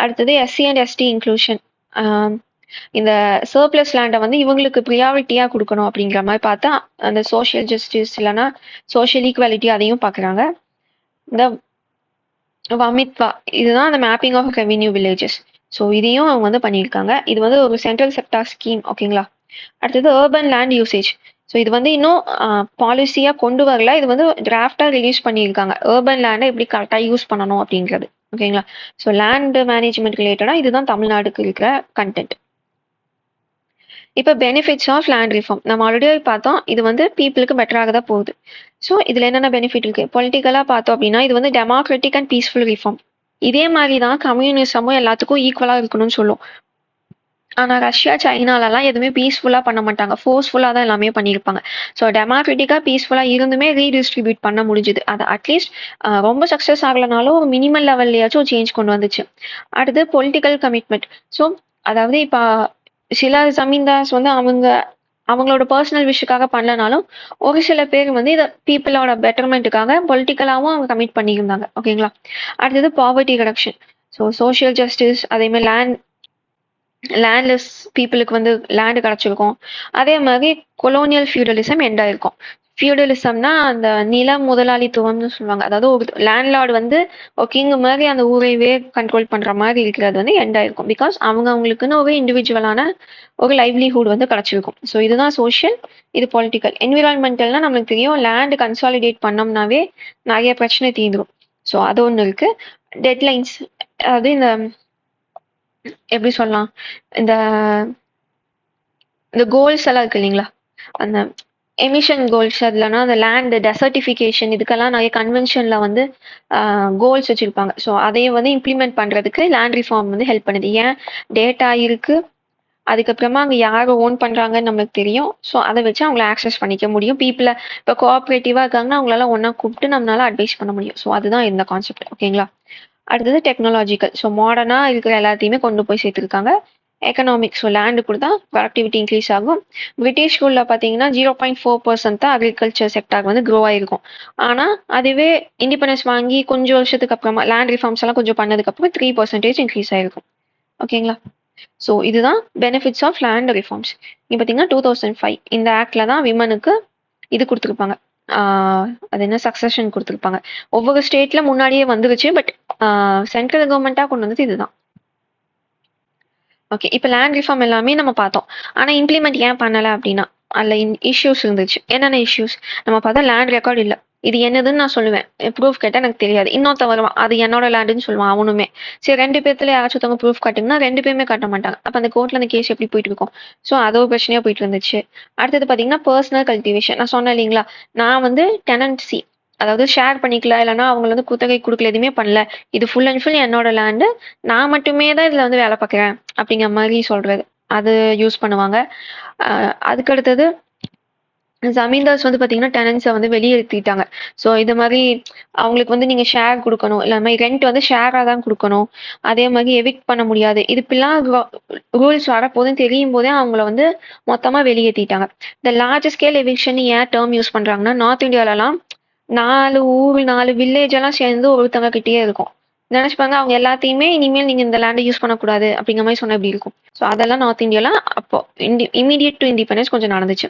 அடுத்தது எஸ்சி அண்ட் எஸ்டி இன்க்ளூஷன். இந்த சர்ப்ளஸ் லேண்டை வந்து இவங்களுக்கு ப்ரியாரிட்டியா கொடுக்கணும் அப்படிங்கிற மாதிரி பார்த்தா அந்த சோஷியல் ஜஸ்டிஸ் இல்லைன்னா சோஷியல் ஈக்குவாலிட்டி அதையும் பார்க்குறாங்க. இந்த வமித்வா இதுதான் அந்த mapping of revenue villages. So இதையும் அவங்க வந்து பண்ணியிருக்காங்க. இது வந்து ஒரு சென்ட்ரல் செக்டார் ஸ்கீம், ஓகேங்களா. அடுத்தது அர்பன் லேண்ட் யூசேஜ். ஸோ இது வந்து இன்னும் பாலிசியாக கொண்டு வரல, இது வந்து டிராஃப்டாக ரிலீஸ் பண்ணியிருக்காங்க. அர்பன் லேண்டை எப்படி கரெக்டாக யூஸ் பண்ணணும் அப்படிங்கிறது, ஓகேங்களா. ஸோ லேண்ட் மேனேஜ்மெண்ட் ரிலேட்டடாக இதுதான் தமிழ்நாடுக்கு இருக்கிற கண்டென்ட். இப்போ பெனிஃபிட்ஸ் ஆஃப் லேண்ட் ரிஃபார்ம் நம்ம ஆல்ரெடி பார்த்தோம். இது வந்து பீப்புளுக்கு பெட்டராக தான் போகுது. ஸோ இதில் என்னென்ன பெனிஃபிட் இருக்குது பொலிட்டிக்கலாக பார்த்தோம் அப்படின்னா, இது வந்து டெமோக்ராட்டிக் அண்ட் பீஸ்ஃபுல் ரிஃபார்ம். இதே மாதிரி தான் கம்யூனிசமும் எல்லாத்துக்கும் ஈக்குவலாக இருக்கணும்னு சொல்லும். ஆனால் ரஷ்யா சைனாலலாம் எதுவுமே பீஸ்ஃபுல்லாக பண்ண மாட்டாங்க, ஃபோர்ஸ்ஃபுல்லாக தான் எல்லாமே பண்ணியிருப்பாங்க. ஸோ டெமோக்ராட்டிக்காக பீஸ்ஃபுல்லாக இருந்துமே ரீடிஸ்ட்ரிபியூட் பண்ண முடிஞ்சுது. அது அட்லீஸ்ட் ரொம்ப சக்ஸஸ் ஆகலைனாலும் ஒரு மினிமல் லெவல்லையாச்சும் சேஞ்ச் கொண்டு வந்துச்சு. அடுத்து பொலிட்டிக்கல் கமிட்மெண்ட். ஸோ அதாவது இப்போ சில ஜமீன்தார்ஸ் வந்து அவங்களோட பர்சனல் விஷயக்காக பண்ணலனாலும் ஒரு சில பேர் வந்து இதை பீப்புளோட பெட்டர்மெண்ட்டுக்காக பொலிட்டிக்கலாகவும் அவங்க கமிட் பண்ணியிருந்தாங்க, ஓகேங்களா. அடுத்தது poverty reduction. So social justice, அதேமாதிரி லேண்ட்லெஸ் பீப்புளுக்கு வந்து லேண்டு கிடச்சிருக்கும். அதே மாதிரி கொலோனியல் ஃபியூடலிசம் எண்ட் ஆயிருக்கும். ஃபியூடலிசம்னா அந்த நில முதலாளித்துவம்னு சொல்லுவாங்க. அதாவது ஒரு லேண்ட்லார்டு வந்து கிங் மாதிரி அந்த ஊரையவே கண்ட்ரோல் பண்ற மாதிரி இருக்கிறது வந்து எண்ட் ஆயிருக்கும். பிகாஸ் அவங்களுக்குன்னு ஒரு இண்டிவிஜுவலான ஒரு லைவ்லிஹுட் வந்து கிடைச்சிருக்கும். ஸோ இதுதான் சோஷியல், இது பொலிட்டிக்கல். என்விரான்மெண்டல்னா நம்மளுக்கு தெரியும், லேண்டு கன்சாலிடேட் பண்ணோம்னாவே நிறைய பிரச்சனை தீந்துடும். ஸோ அது ஒன்று இருக்கு. டெட்லைன்ஸ், அதாவது இந்த எப்படி சொல்லலாம், இந்த கோல்ஸ் எல்லாம் இருக்கு இல்லைங்களா, அந்த எமிஷன் கோல்ஸ், அதுலனா அந்த லேண்ட் டெசர்டிஃபிகேஷன், இதுக்கெல்லாம் நிறைய கன்வென்ஷன்ல வந்து கோல்ஸ் வச்சிருப்பாங்க. ஸோ அதையும் வந்து இம்ப்ளிமெண்ட் பண்றதுக்கு லேண்ட் ரிஃபார்ம் வந்து ஹெல்ப் பண்ணுது. ஏன் டேட்டா இருக்கு, அதுக்கப்புறமா அங்கே யார் ஓன் பண்றாங்கன்னு நம்மளுக்கு தெரியும். ஸோ அதை வச்சு அவங்கள ஆக்சஸ் பண்ணிக்க முடியும். பீப்புளை இப்போ கோஆப்ரேட்டிவா இருக்காங்கன்னா அவங்களால ஒன்னா கூப்பிட்டு நம்மளால அட்வைஸ் பண்ண முடியும். ஸோ அதுதான் இந்த கான்செப்ட், ஓகேங்களா. அடுத்தது டெக்னாலஜிக்கல். ஸோ மாடர்னா இருக்கிற எல்லாத்தையுமே கொண்டு போய் சேர்த்துருக்காங்க. எக்கனாமிக், ஸோ லேண்டு கொடுத்தா ப்ரொடக்டிவிட்டி இன்க்ரீஸ் ஆகும். பிரிட்டிஷ் ஸ்கூல்ல பார்த்தீங்கன்னா 0.4% தான் அக்ரிகல்ச்சர் செக்டார் வந்து க்ரோ ஆயிருக்கும். ஆனால் அதுவே இண்டிபெண்டன்ஸ் வாங்கி கொஞ்சம் வருஷத்துக்கு அப்புறமா லேண்ட் ரிஃபார்ம்ஸ் எல்லாம் கொஞ்சம் பண்ணதுக்கப்புறம் 3% இன்க்ரீஸ் ஆயிருக்கும், ஓகேங்களா. ஸோ இதுதான் பெனிஃபிட்ஸ் ஆஃப் லேண்ட் ரிஃபார்ம்ஸ். இப்போ பார்த்தீங்கன்னா 2005 இந்த ஆக்ட்ல தான் விமனுக்கு இது கொடுத்துருப்பாங்க, அது என்ன சக்சஷன் கொடுத்துருப்பாங்க. ஒவ்வொரு ஸ்டேட்ல முன்னாடியே வந்துருச்சு, பட் சென்ட்ரல் கவர்மெண்டா கொண்டு வந்தது இதுதான். ஓகே, இப்போ லேண்ட் ரிஃபார்ம் எல்லாமே நம்ம பார்த்தோம். ஆனால் இம்ப்ளிமெண்ட் ஏன் பண்ணலை அப்படின்னா அதில் இஷ்யூஸ் இருந்துச்சு. என்னென்ன இஷ்யூஸ் நம்ம பார்த்தா, லேண்ட் ரெக்கார்டு இல்லை. இது என்னதுன்னு நான் சொல்லுவேன், ப்ரூஃப் கேட்டால் எனக்கு தெரியாது. இன்னொருத்த வருவான், அது என்னோட லேண்டுன்னு சொல்லுவான் அவனுமே. சரி, 2 பேர்த்துல யாராச்சும் ஒருத்தவங்க ப்ரூஃப் காட்டுங்கன்னா 2 பேருமே காட்ட மாட்டாங்க. அப்போ அந்த கோர்ட்ல அந்த கேஸ் எப்படி போயிட்டு இருக்கும். ஸோ அது ஒரு பிரச்சனையா போயிட்டு இருந்துச்சு. அடுத்தது பார்த்தீங்கன்னா பர்சனல் கல்டிவேஷன். நான் சொன்னேன் இல்லைங்களா, நான் வந்து டெனன்சி, அதாவது ஷேர் பண்ணிக்கல, இல்லைன்னா அவங்க வந்து குத்தகை கொடுக்கல, எதுவுமே பண்ணல, இது ஃபுல் அண்ட் ஃபுல் என்னோட லேண்டு, நான் மட்டுமே தான் இதுல வந்து வேலை பார்க்குறேன் அப்படிங்கிற மாதிரி சொல்றது, அது யூஸ் பண்ணுவாங்க. அதுக்கு அடுத்தது ஜமீன்தார்ஸ் வந்து பார்த்தீங்கன்னா டெனன்ஸை வந்து வெளியேற்றிட்டாங்க. ஸோ இது மாதிரி அவங்களுக்கு வந்து நீங்கள் ஷேர் கொடுக்கணும், இல்லை மாதிரி ரெண்ட் வந்து ஷேராக தான் கொடுக்கணும், அதே மாதிரி எவிக்ட் பண்ண முடியாது, இது இப்படிலாம் ரூல்ஸ் வரப்போதுன்னு தெரியும் போதே அவங்கள வந்து மொத்தமாக வெளியேற்றிட்டாங்க. இந்த லார்ஜ் ஸ்கேல் எவிக்ஷன் ஏன் டேர்ம் யூஸ் பண்ணுறாங்கன்னா, நார்த் இந்தியாவிலலாம் 4 ஊர் 4 வில்லேஜ் எல்லாம் சேர்ந்து ஒருத்தவங்க கிட்டேயே இருக்கும். நினைச்சுப்பாங்க அவங்க எல்லாத்தையுமே இனிமேல் நீங்க இந்த லேண்டை யூஸ் பண்ணக்கூடாது அப்படிங்கிற மாதிரி சொன்ன எப்படி இருக்கும். ஸோ அதெல்லாம் நார்த் இந்தியாலாம் அப்போ இமீடியட் டு இண்டிபெண்டன்ஸ் கொஞ்சம் நடந்துச்சு.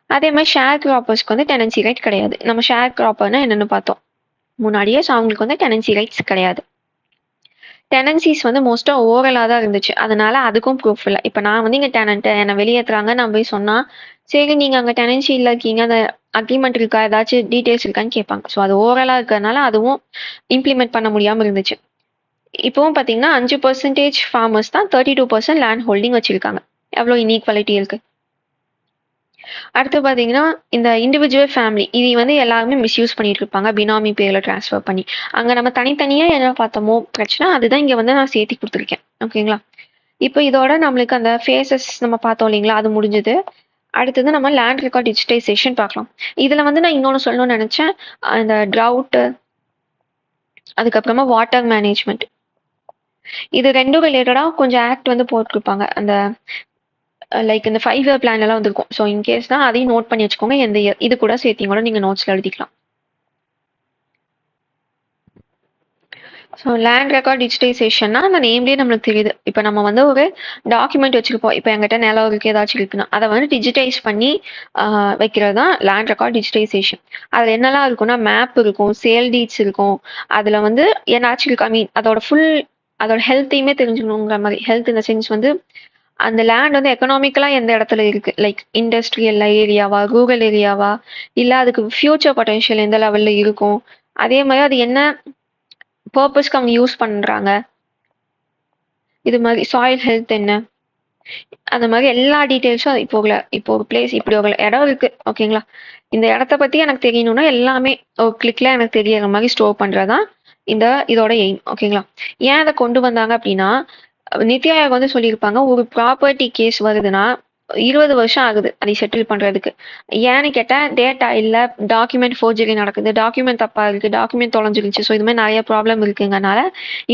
அதே மாதிரி ஷேர் கிராப்பர்ஸ்க்கு வந்து டெனன்சி ரைட் கிடையாது. நம்ம ஷேர் கிராப்பர்னா என்னன்னு பார்த்தோம் முன்னாடியே. ஸோ அவங்களுக்கு வந்து டெனன்சி ரைட்ஸ் கிடையாது. டெனன்சிஸ் வந்து மோஸ்டா ஓவரலாக தான் இருந்துச்சு, அதனால அதுக்கும் ப்ரூஃப் இல்லை. இப்போ நான் வந்து இங்கே டெனன்ட்டு என்னை வெளியேற்றுறாங்க நான் போய் சொன்னா, சரி நீங்க அங்கே டெனன்சியில் இருக்கீங்க, அந்த அக்ரிமெண்ட் இருக்கா, ஏதாச்சும் டீட்டெயில்ஸ் இருக்கான்னு கேட்பாங்க. ஸோ அது ஓவரலாக இருக்கிறதுனால அதுவும் இம்ப்ளிமெண்ட் பண்ண முடியாமல் இருந்துச்சு. இப்போவும் பார்த்தீங்கன்னா 5% ஃபார்மர்ஸ் தான் 32% லேண்ட் ஹோல்டிங் வச்சிருக்காங்க. எவ்வளோ இன்இக்வாலிட்டி இருக்கு. அடுத்து பார்த்தீங்கன்னா இந்த இண்டிவிஜுவல் ஃபேமிலி, இது வந்து எல்லாருமே மிஸ்யூஸ் பண்ணிட்டு இருப்பாங்க, பினாமி பேர்ல டிரான்ஸ்ஃபர் பண்ணி. அங்கே நம்ம தனித்தனியாக என்ன பார்த்தோமோ பிரச்சனை, அதுதான் இங்கே வந்து நான் சேர்த்தி கொடுத்துருக்கேன், ஓகேங்களா. இப்போ இதோட நம்மளுக்கு அந்த ஃபேஸஸ் நம்ம பார்த்தோம் இல்லைங்களா, அது முடிஞ்சது. அடுத்தது நம்ம லேண்ட் ரெக்கார்ட் டிஜிட்டைசேஷன் பார்க்கலாம். இதில் வந்து நான் இன்னொன்று சொல்லணும்னு நினச்சேன், இந்த ட்ரவுட்டு அதுக்கப்புறமா வாட்டர் மேனேஜ்மெண்ட். இது 2ம் ரிலேட்டடா கொஞ்சம் ஆக்ட் வந்து போட்டிருப்பாங்க. அந்த லைக் இந்த 5 இயர் பிளான் எல்லாம் வந்திருக்கும். ஸோ இன்கேஸ் தான் அதையும் நோட் பண்ணி வச்சுக்கோங்க. எந்த இயர் இது கூட சேர்த்தி கூட நீங்க நோட்ஸ்ல எழுதிக்கலாம். ஸோ லேண்ட் ரெக்கார்ட் டிஜிட்டைசேஷன்னா அந்த நேம்லேயே நம்மளுக்கு தெரியுது. இப்போ நம்ம வந்து ஒரு டாக்குமெண்ட் வச்சிருப்போம். இப்போ எங்கிட்ட நிலம் இருக்கு ஏதாச்சும் இருக்குன்னா அதை வந்து டிஜிட்டைஸ் பண்ணி வைக்கிறது தான் லேண்ட் ரெக்கார்ட் டிஜிட்டைசேஷன். அதில் என்னெல்லாம் இருக்கும்னா மேப் இருக்கும், சேல் டீட்ஸ் இருக்கும், அதில் வந்து என்னாச்சும் இருக்கு, ஐ மீன் அதோட ஹெல்த்தையுமே தெரிஞ்சுக்கணுங்கிற மாதிரி. ஹெல்த் இந்த சென்ஸ் வந்து அந்த லேண்ட் வந்து எக்கனாமிக்கலா எந்த இடத்துல இருக்கு, லைக் இண்டஸ்ட்ரியல் ஏரியாவா, ரூரல் ஏரியாவா, இல்ல அதுக்கு ஃபியூச்சர் பொட்டன்ஷியல் எந்த லெவல்ல இருக்கும், அதே மாதிரி அது என்ன பர்பஸ்க்கு அவங்க யூஸ் பண்றாங்க, இது மாதிரி சாயில் ஹெல்த் என்ன, அந்த மாதிரி எல்லா டீட்டெயில்ஸும் இப்போ ஒரு பிளேஸ் இப்படி ஒரு இடம் இருக்கு ஓகேங்களா, இந்த இடத்த பத்தி எனக்கு தெரியணும்னா எல்லாமே ஒரு கிளிக்ல எனக்கு தெரியற மாதிரி ஸ்டோர் பண்றதுதான் இதோட எய்ம் ஓகேங்களா. ஏன் அதை கொண்டு வந்தாங்க அப்படின்னா, நித்தி ஆயோக் வந்து சொல்லியிருப்பாங்க, ஒரு ப்ராப்பர்ட்டி கேஸ் வருதுன்னா 20 வருஷம் ஆகுது அதை செட்டில் பண்றதுக்கு. ஏன்னு கேட்டா டேட்டா இல்ல, டாக்குமெண்ட் ஃபோர்ஜரி நடக்குது, டாக்குமெண்ட் தப்பா இருக்கு, டாக்குமெண்ட் தொலைஞ்சிருச்சு, ஸோ இது மாதிரி நிறைய ப்ராப்ளம் இருக்குங்கனால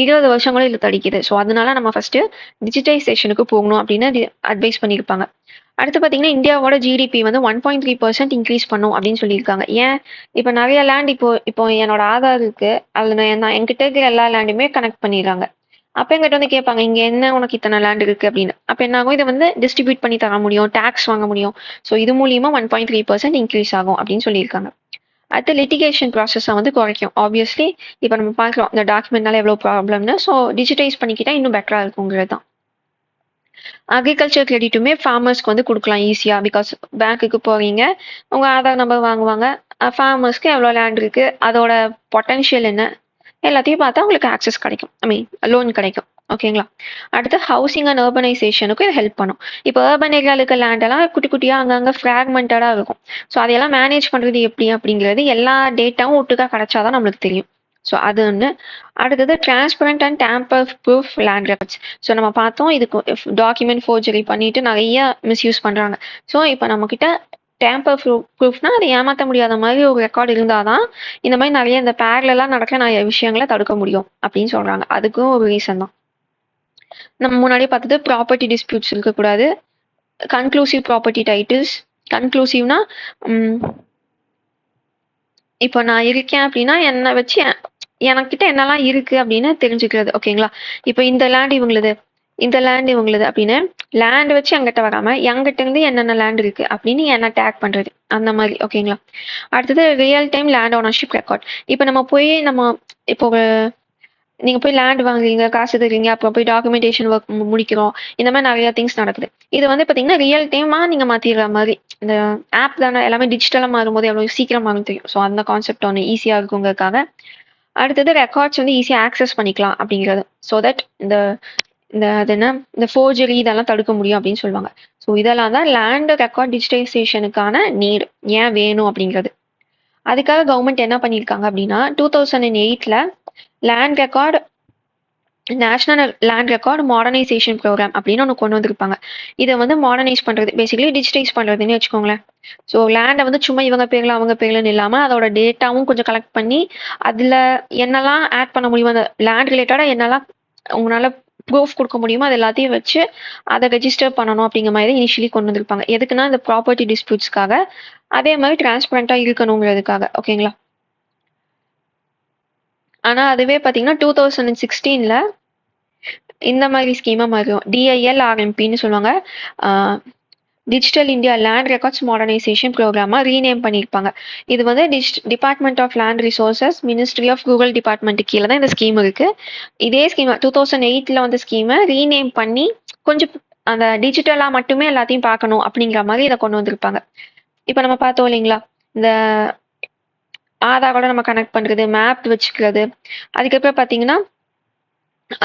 20 வருஷங்களும் இது தடிக்குது. ஸோ அதனால நம்ம ஃபர்ஸ்ட் டிஜிட்டைசேஷனுக்கு போகணும் அப்படின்னு அட்வைஸ் பண்ணியிருப்பாங்க. அடுத்து பார்த்தீங்கன்னா இந்தியாவோட ஜிடிபி வந்து 1.3% இன்க்ரீஸ் பண்ணும் அப்படின்னு சொல்லியிருக்காங்க. ஏன் இப்போ நிறைய லேண்ட் இப்போ என்னோட ஆதார் இருக்கு, அதில் நான் என்கிட்ட இருக்கிற எல்லா லேண்டுமே கனெக்ட் பண்ணிடுறாங்க. அப்ப எங்கிட்ட வந்து கேட்பாங்க, இங்க என்ன உனக்கு இத்தனை லேண்ட் இருக்கு அப்படின்னு. அப்ப என்ன ஆகும், இதை வந்து டிஸ்ட்ரிபியூட் பண்ணி தர முடியும், டாக்ஸ் வாங்க முடியும். ஸோ இது மூலியமா 1.3% இன்க்ரீஸ் ஆகும் அப்படின்னு சொல்லியிருக்காங்க. அடுத்து லிட்டிகேஷன் ப்ராசஸை வந்து குறைக்கும். ஆப்வியஸ்லி இப்போ நம்ம பார்க்கலாம் இந்த டாக்குமெண்ட்னால எவ்வளோ ப்ராப்ளம்னு. ஸோ டிஜிட்டைஸ் பண்ணிக்கிட்டா இன்னும் பெட்டரா இருக்குங்கிறது தான். அக்ரிகல்ச்சர் கிரெடிட்டுமே ஃபார்மர்ஸ்க்கு வந்து கொடுக்கலாம் ஈஸியா. பிகாஸ் பேங்க்குக்கு போறீங்க, உங்க ஆதார் நம்பர் வாங்குவாங்க, ஃபார்மர்ஸ்க்கு எவ்வளோ லேண்ட் இருக்கு, அதோட பொட்டன்ஷியல் என்ன, எல்லாத்தையும் பார்த்தா உங்களுக்கு ஆக்சஸ் கிடைக்கும், ஐ மீன் லோன் கிடைக்கும் ஓகேங்களா. அடுத்து ஹவுசிங் அண்ட் அர்பனைசேஷனுக்கும் இது ஹெல்ப் பண்ணும். இப்போ அர்பன் ஏரியாவில் இருக்க லேண்ட் எல்லாம் குட்டி குட்டியா அங்கங்க ஃப்ராக்மெண்டடா இருக்கும். ஸோ அதையெல்லாம் மேனேஜ் பண்றது எப்படி அப்படிங்கிறது எல்லா டேட்டாவும் ஒட்டுக்கா கிடைச்சாதான் நம்மளுக்கு தெரியும். ஸோ அது ஒன்று. அடுத்தது transparent and tamper proof land records. So நம்ம பார்த்தோம் இதுக்கு டாக்குமெண்ட் ஃபோர்ஜரி பண்ணிட்டு நிறைய மிஸ்யூஸ் பண்றாங்க. ஸோ இப்போ நம்ம கிட்ட டேம்பர் ப்ரூஃப்னா அதை ஏமாற்ற முடியாத மாதிரி ஒரு ரெக்கார்டு இருந்தாதான் இந்த மாதிரி நிறைய இந்த பேர்லாம் நடக்கிற நிறைய விஷயங்களை தடுக்க முடியும் அப்படின்னு சொல்றாங்க. அதுக்கும் ஒரு ரீசன் தான். நம்ம முன்னாடியே பார்த்தது ப்ராப்பர்ட்டி டிஸ்பியூட்ஸ் இருக்கக்கூடாது, கன்க்ளூசிவ் ப்ராப்பர்ட்டி டைட்டில்ஸ். கன்க்ளூசிவ்னா இப்போ நான் இருக்கேன் அப்படின்னா என்னை வச்சு எனக்கிட்ட என்னெல்லாம் இருக்கு அப்படின்னு தெரிஞ்சுக்கிறது ஓகேங்களா. இப்போ இந்த லேண்ட் இவங்களுது, இந்த லேண்ட் இவங்களுது அப்படின்னு லேண்ட் வச்சு எங்கிட்ட வராம எங்கிட்ட இருந்து என்னென்ன லேண்ட் இருக்கு அப்படின்னு என்ன டேக் பண்றது அந்த மாதிரி ஓகேங்களா. அடுத்தது real time land ownership record. இப்போ நம்ம போய் இப்போ நீங்க போய் லேண்ட் வாங்குறீங்க, காசு தருவீங்க, அப்புறம் போய் டாக்குமெண்டேஷன் ஒர்க் முடிக்கிறோம், இந்த மாதிரி நிறைய திங்ஸ் நடக்குது. இது வந்து பாத்தீங்கன்னா ரியல் டைமா நீங்க மாத்திடுற மாதிரி. இந்த ஆப் தானே எல்லாமே டிஜிட்டலா மாறும்போது எவ்வளவு சீக்கிரமா தெரியும். ஸோ அந்த கான்செப்ட் ஒன்று ஈஸியா இருக்குங்கிறதுக்காக. அடுத்தது ரெக்கார்ட்ஸ் வந்து ஈஸியா ஆக்சஸ் பண்ணிக்கலாம் அப்படிங்கிறது. ஸோ தட் இந்த இந்த அது என்ன இந்த ஃபோர்ஜரி இதெல்லாம் தடுக்க முடியும் அப்படின்னு சொல்லுவாங்க. ஸோ இதெல்லாம் தான் லேண்ட் ரெக்கார்ட் டிஜிட்டைசேஷனுக்கான நீட், ஏன் வேணும் அப்படிங்கிறது. அதுக்காக கவர்மெண்ட் என்ன பண்ணியிருக்காங்க அப்படின்னா 2008ல land record national land record modernisation programme அப்படின்னு ஒன்று கொண்டு வந்திருப்பாங்க. இதை வந்து மாடர்னைஸ் பண்றது, பேசிக்கலி டிஜிட்டைஸ் பண்றதுன்னு வச்சுக்கோங்களேன். ஸோ லேண்டை வந்து சும்மா இவங்க பேர்ல அவங்க பேர்லன்னு இல்லாம அதோட டேட்டாவும் கொஞ்சம் கலெக்ட் பண்ணி அதுல என்னெல்லாம் ஆட் பண்ண முடியுமோ, அந்த லேண்ட் ரிலேட்டடா என்னெல்லாம் உங்களால ப்ரூஃப் கொடுக்க முடியுமோ அது எல்லாத்தையும் வச்சு அதை ரெஜிஸ்டர் பண்ணணும் அப்படிங்கிற மாதிரி இனிஷியலி கொண்டு வந்திருப்பாங்க. எதுக்குன்னா இந்த ப்ராப்பர்ட்டி டிஸ்பியூட்ஸ்க்காக, அதே மாதிரி டிரான்ஸ்பரண்டா இருக்கணுங்கிறதுக்காக ஓகேங்களா. ஆனா அதுவே பாத்தீங்கன்னா 2016ல இந்த மாதிரி ஸ்கீமா மாறும். DILRMPன்னு சொல்லுவாங்க, digital India land records modernisation ப்ரோக்ராமா ரீநேம் பண்ணியிருப்பாங்க. இது வந்து department of land resources, ministry of rural department கீழே தான் இந்த ஸ்கீம் இருக்கு. இதே ஸ்கீம் 2008ல வந்த ஸ்கீமை ரீநேம் பண்ணி கொஞ்சம் அந்த டிஜிட்டலா மட்டுமே எல்லாத்தையும் பார்க்கணும் அப்படிங்கிற மாதிரி இதை கொண்டு வந்திருப்பாங்க. இப்போ நம்ம பார்த்தோம் இல்லைங்களா, இந்த ஆதாரோட நம்ம கனெக்ட் பண்றது, மேப் வச்சுக்கிறது. அதுக்கப்புறம் பாத்தீங்கன்னா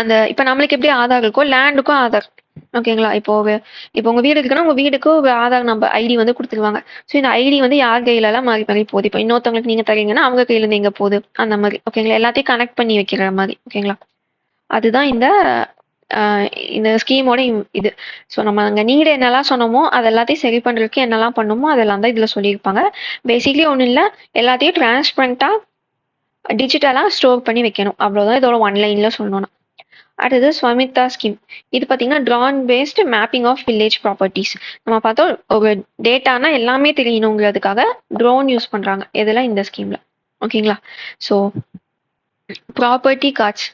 அந்த இப்ப நம்மளுக்கு எப்படி ஆதார் இருக்கோ லேண்டுக்கும் ஆதார் ஓகேங்களா. இப்போ உங்க வீடு இருக்குன்னா உங்க வீடுக்கு ஒரு ஆதார் நம்பர் ஐடி வந்து கொடுத்துருவாங்க. ஸோ இந்த ஐடி வந்து யார் கையில எல்லாம் மாறி மாறி போகுது. இப்போ இன்னொருத்தவங்களுக்கு நீங்க தரீங்கன்னா அவங்க கையில இருந்து எங்க போகுது அந்த மாதிரி ஓகேங்களா. எல்லாத்தையும் கனெக்ட் பண்ணி வைக்கிற மாதிரி ஓகேங்களா. அதுதான் இந்த ஸ்கீமோட இது. ஸோ நம்ம அங்கே நீடு என்னெல்லாம் சொன்னோமோ அது எல்லாத்தையும் சரி பண்றதுக்கு என்னெல்லாம் பண்ணுமோ அதெல்லாம் தான் இதுல சொல்லியிருப்பாங்க. பேசிக்லி ஒன்றும் இல்லை, எல்லாத்தையும் டிரான்ஸ்பரண்டா டிஜிட்டலாக ஸ்டோர் பண்ணி வைக்கணும். அவ்வளோதான் இதோட ஒன் லைனில் சொல்லணும்னா. அடுத்தது ஸ்வமிதா ஸ்கீம். இது பார்த்தீங்கன்னா drone based mapping of village properties. நம்ம பார்த்தோம் ஒரு டேட்டானா எல்லாமே தெரியணுங்கிறதுக்காக ட்ரோன் யூஸ் பண்ணுறாங்க. இதெல்லாம் இந்த ஸ்கீமில். ஓகேங்களா? ஸோ ப்ராப்பர்ட்டி கார்ட்ஸ்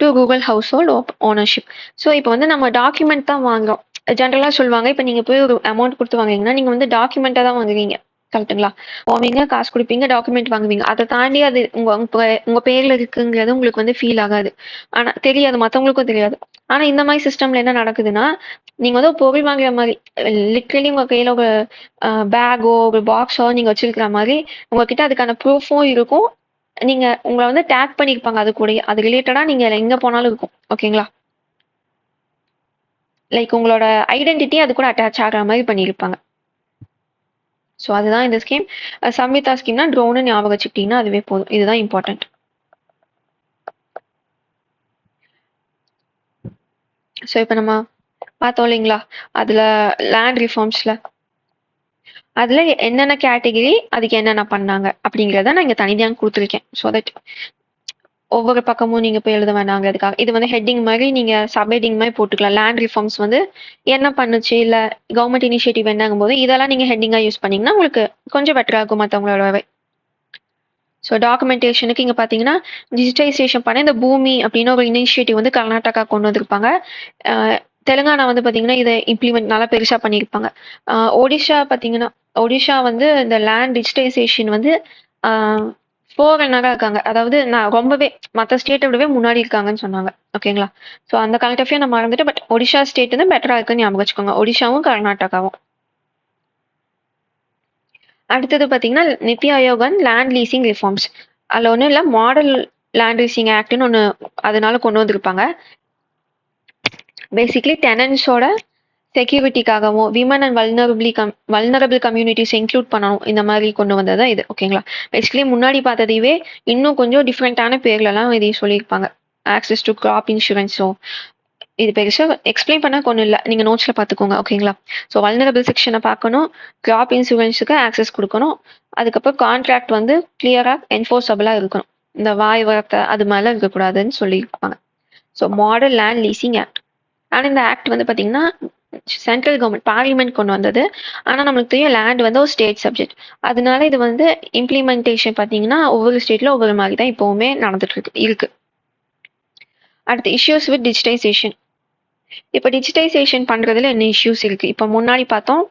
டு கூகுள் ஹவுஸ் ஹோல்ட் ஓனர்ஷிப். ஸோ இப்போ வந்து நம்ம டாக்குமெண்ட் தான் வாங்குறோம். ஜென்ரலாக சொல்லுவாங்க, இப்போ நீங்கள் போய் ஒரு அமௌண்ட் கொடுத்து வாங்குறீங்கன்னா நீங்கள் வந்து டாக்குமெண்ட்டாக தான் வாங்குவீங்க. கரெக்ட்டுங்களா? போவீங்க, காசு கொடுப்பீங்க, டாக்குமெண்ட் வாங்குவீங்க. அதை தாண்டி அது உங்க பேர்ல இருக்குங்கிறது உங்களுக்கு வந்து ஃபீல் ஆகாது. ஆனா தெரியாது, மற்றவங்களுக்கும் தெரியாது. ஆனா இந்த மாதிரி சிஸ்டம்ல என்ன நடக்குதுன்னா, நீங்க வந்து ஒரு பொருள் வாங்குற மாதிரி லிட்ரலி உங்க கையில ஒரு பேக்கோ ஒரு பாக்ஸோ நீங்க வச்சிருக்கிற மாதிரி உங்ககிட்ட அதுக்கான ப்ரூஃபும் இருக்கும். நீங்க உங்களை வந்து டேக் பண்ணியிருப்பாங்க அது கூட. அது ரிலேட்டடா நீங்க எங்க போனாலும் இருக்கும். ஓகேங்களா? லைக் உங்களோட ஐடென்டிட்டி அது கூட அட்டாச் ஆகிற மாதிரி பண்ணியிருப்பாங்க. ஸோ அதுதான் இந்த ஸ்கீம். சம்மிதா ஸ்கீம்னா ட்ரோனு ஞாபகம் வச்சுக்கிட்டீங்கன்னா அதுவே போதும். இதுதான் இம்பார்ட்டன்ட். ஸோ இப்போ நம்ம பார்த்தோம் இல்லைங்களா, அதில் லேண்ட் ரிஃபார்ம்ஸில் அதில் என்னென்ன கேட்டகிரி அதுக்கு என்னென்ன பண்ணாங்க அப்படிங்கிறத நான் இங்கே தனியாக கொடுத்துருக்கேன். ஸோ தட் ஒவ்வொரு பக்கமும் நீங்கள் போய் எழுத வேணாங்கிறதுக்காக இது வந்து ஹெட்டிங் மாதிரி நீங்கள் சப் ஹெட்டிங் மாதிரி போட்டுக்கலாம். லேண்ட் ரிஃபார்ம்ஸ் வந்து என்ன பண்ணுச்சு, இல்லை கவர்மெண்ட் இனிஷியேட்டிவ் என்னங்கும் போது இதெல்லாம் நீங்கள் ஹெட்டிங்காக யூஸ் பண்ணிங்கன்னா உங்களுக்கு கொஞ்சம் பெட்டராக இருக்கும் மற்றவங்களோட. ஸோ டாக்குமெண்டேஷனுக்கு இங்கே பார்த்தீங்கன்னா டிஜிட்டைசேஷன் பண்ண இந்த பூமி அப்படின்னு ஒரு இனிஷியேட்டிவ் வந்து கர்நாடகா கொண்டு வந்திருப்பாங்க. தெலுங்கானா வந்து பார்த்தீங்கன்னா இதை இம்ப்ளிமெண்ட் நல்லா பெருசாக பண்ணியிருப்பாங்க. ஒடிஷா பார்த்தீங்கன்னா ஒடிஷா வந்து இந்த லேண்ட் டிஜிட்டைசேஷன் வந்து ஃபோரனராக இருக்காங்க. அதாவது நான் ரொம்பவே மற்ற ஸ்டேட்டை விடவே முன்னாடி இருக்காங்கன்னு சொன்னாங்க. ஓகேங்களா? ஸோ அந்த கரண்ட் அஃபேர் நான் மறந்துட்டு, பட் ஒடிஷா ஸ்டேட் வந்து பெட்டராக இருக்குன்னு ஞாபகம் வச்சுக்கோங்க. ஒடிஷாவும் கர்நாடகாவும். அடுத்தது பார்த்தீங்கன்னா NITI Aayog and land leasing reforms. அதில் ஒன்றும் இல்லை, மாடல் லேண்ட் லீசிங் ஆக்ட்னு ஒன்று அதனால கொண்டு வந்திருப்பாங்க. பேசிக்லி டெனன்ஸோட செக்யூரிட்டிக்காகவும் women and vulnerable communities include பண்ணணும், இந்த மாதிரி கொண்டு வந்தது இது. ஓகேங்களா? பேசிக்கலி முன்னாடி பார்த்ததையே இன்னும் கொஞ்சம் டிஃப்ரெண்ட்டான பேர்லலாம் இதையும் சொல்லியிருப்பாங்க. ஆக்சஸ் டு கிராப் இன்சூரன்ஸோ இது பெருசாக எக்ஸ்பிளைன் பண்ண ஒன்றும் இல்லை, நீங்கள் நோட்ஸில் பார்த்துக்கோங்க. ஓகேங்களா? ஸோ வல்னரபிள் செக்ஷனை பார்க்கணும், கிராப் இன்சூரன்ஸுக்கு ஆக்சஸ் கொடுக்கணும், அதுக்கப்புறம் கான்ட்ராக்ட் வந்து கிளியராக என்ஃபோர்ஸபிளாக இருக்கணும், இந்த வாய் வார்த்தை அது மாதிரிலாம் இருக்கக்கூடாதுன்னு சொல்லியிருப்பாங்க. So model land leasing act. ஆனால் இந்த ஆக்ட் வந்து பார்த்தீங்கன்னா சென்ட்ரல் கவர்மெண்ட் பார்லிமெண்ட் கொண்டு வந்தது. ஆனால் நம்மளுக்கு தெரியும் லேண்ட் வந்து ஒரு ஸ்டேட் சப்ஜெக்ட். அதனால இது வந்து இம்ப்ளிமெண்டேஷன் பார்த்தீங்கன்னா ஒவ்வொரு ஸ்டேட்ல ஒவ்வொரு மாதிரி தான் இப்போவுமே நடந்துட்டு இருக்கு. அடுத்து இஷ்யூஸ் வித் டிஜிட்டைசேஷன். இப்போ டிஜிட்டைசேஷன் பண்றதுல என்ன இஷ்யூஸ் இருக்கு? இப்போ முன்னாடி பார்த்தோம்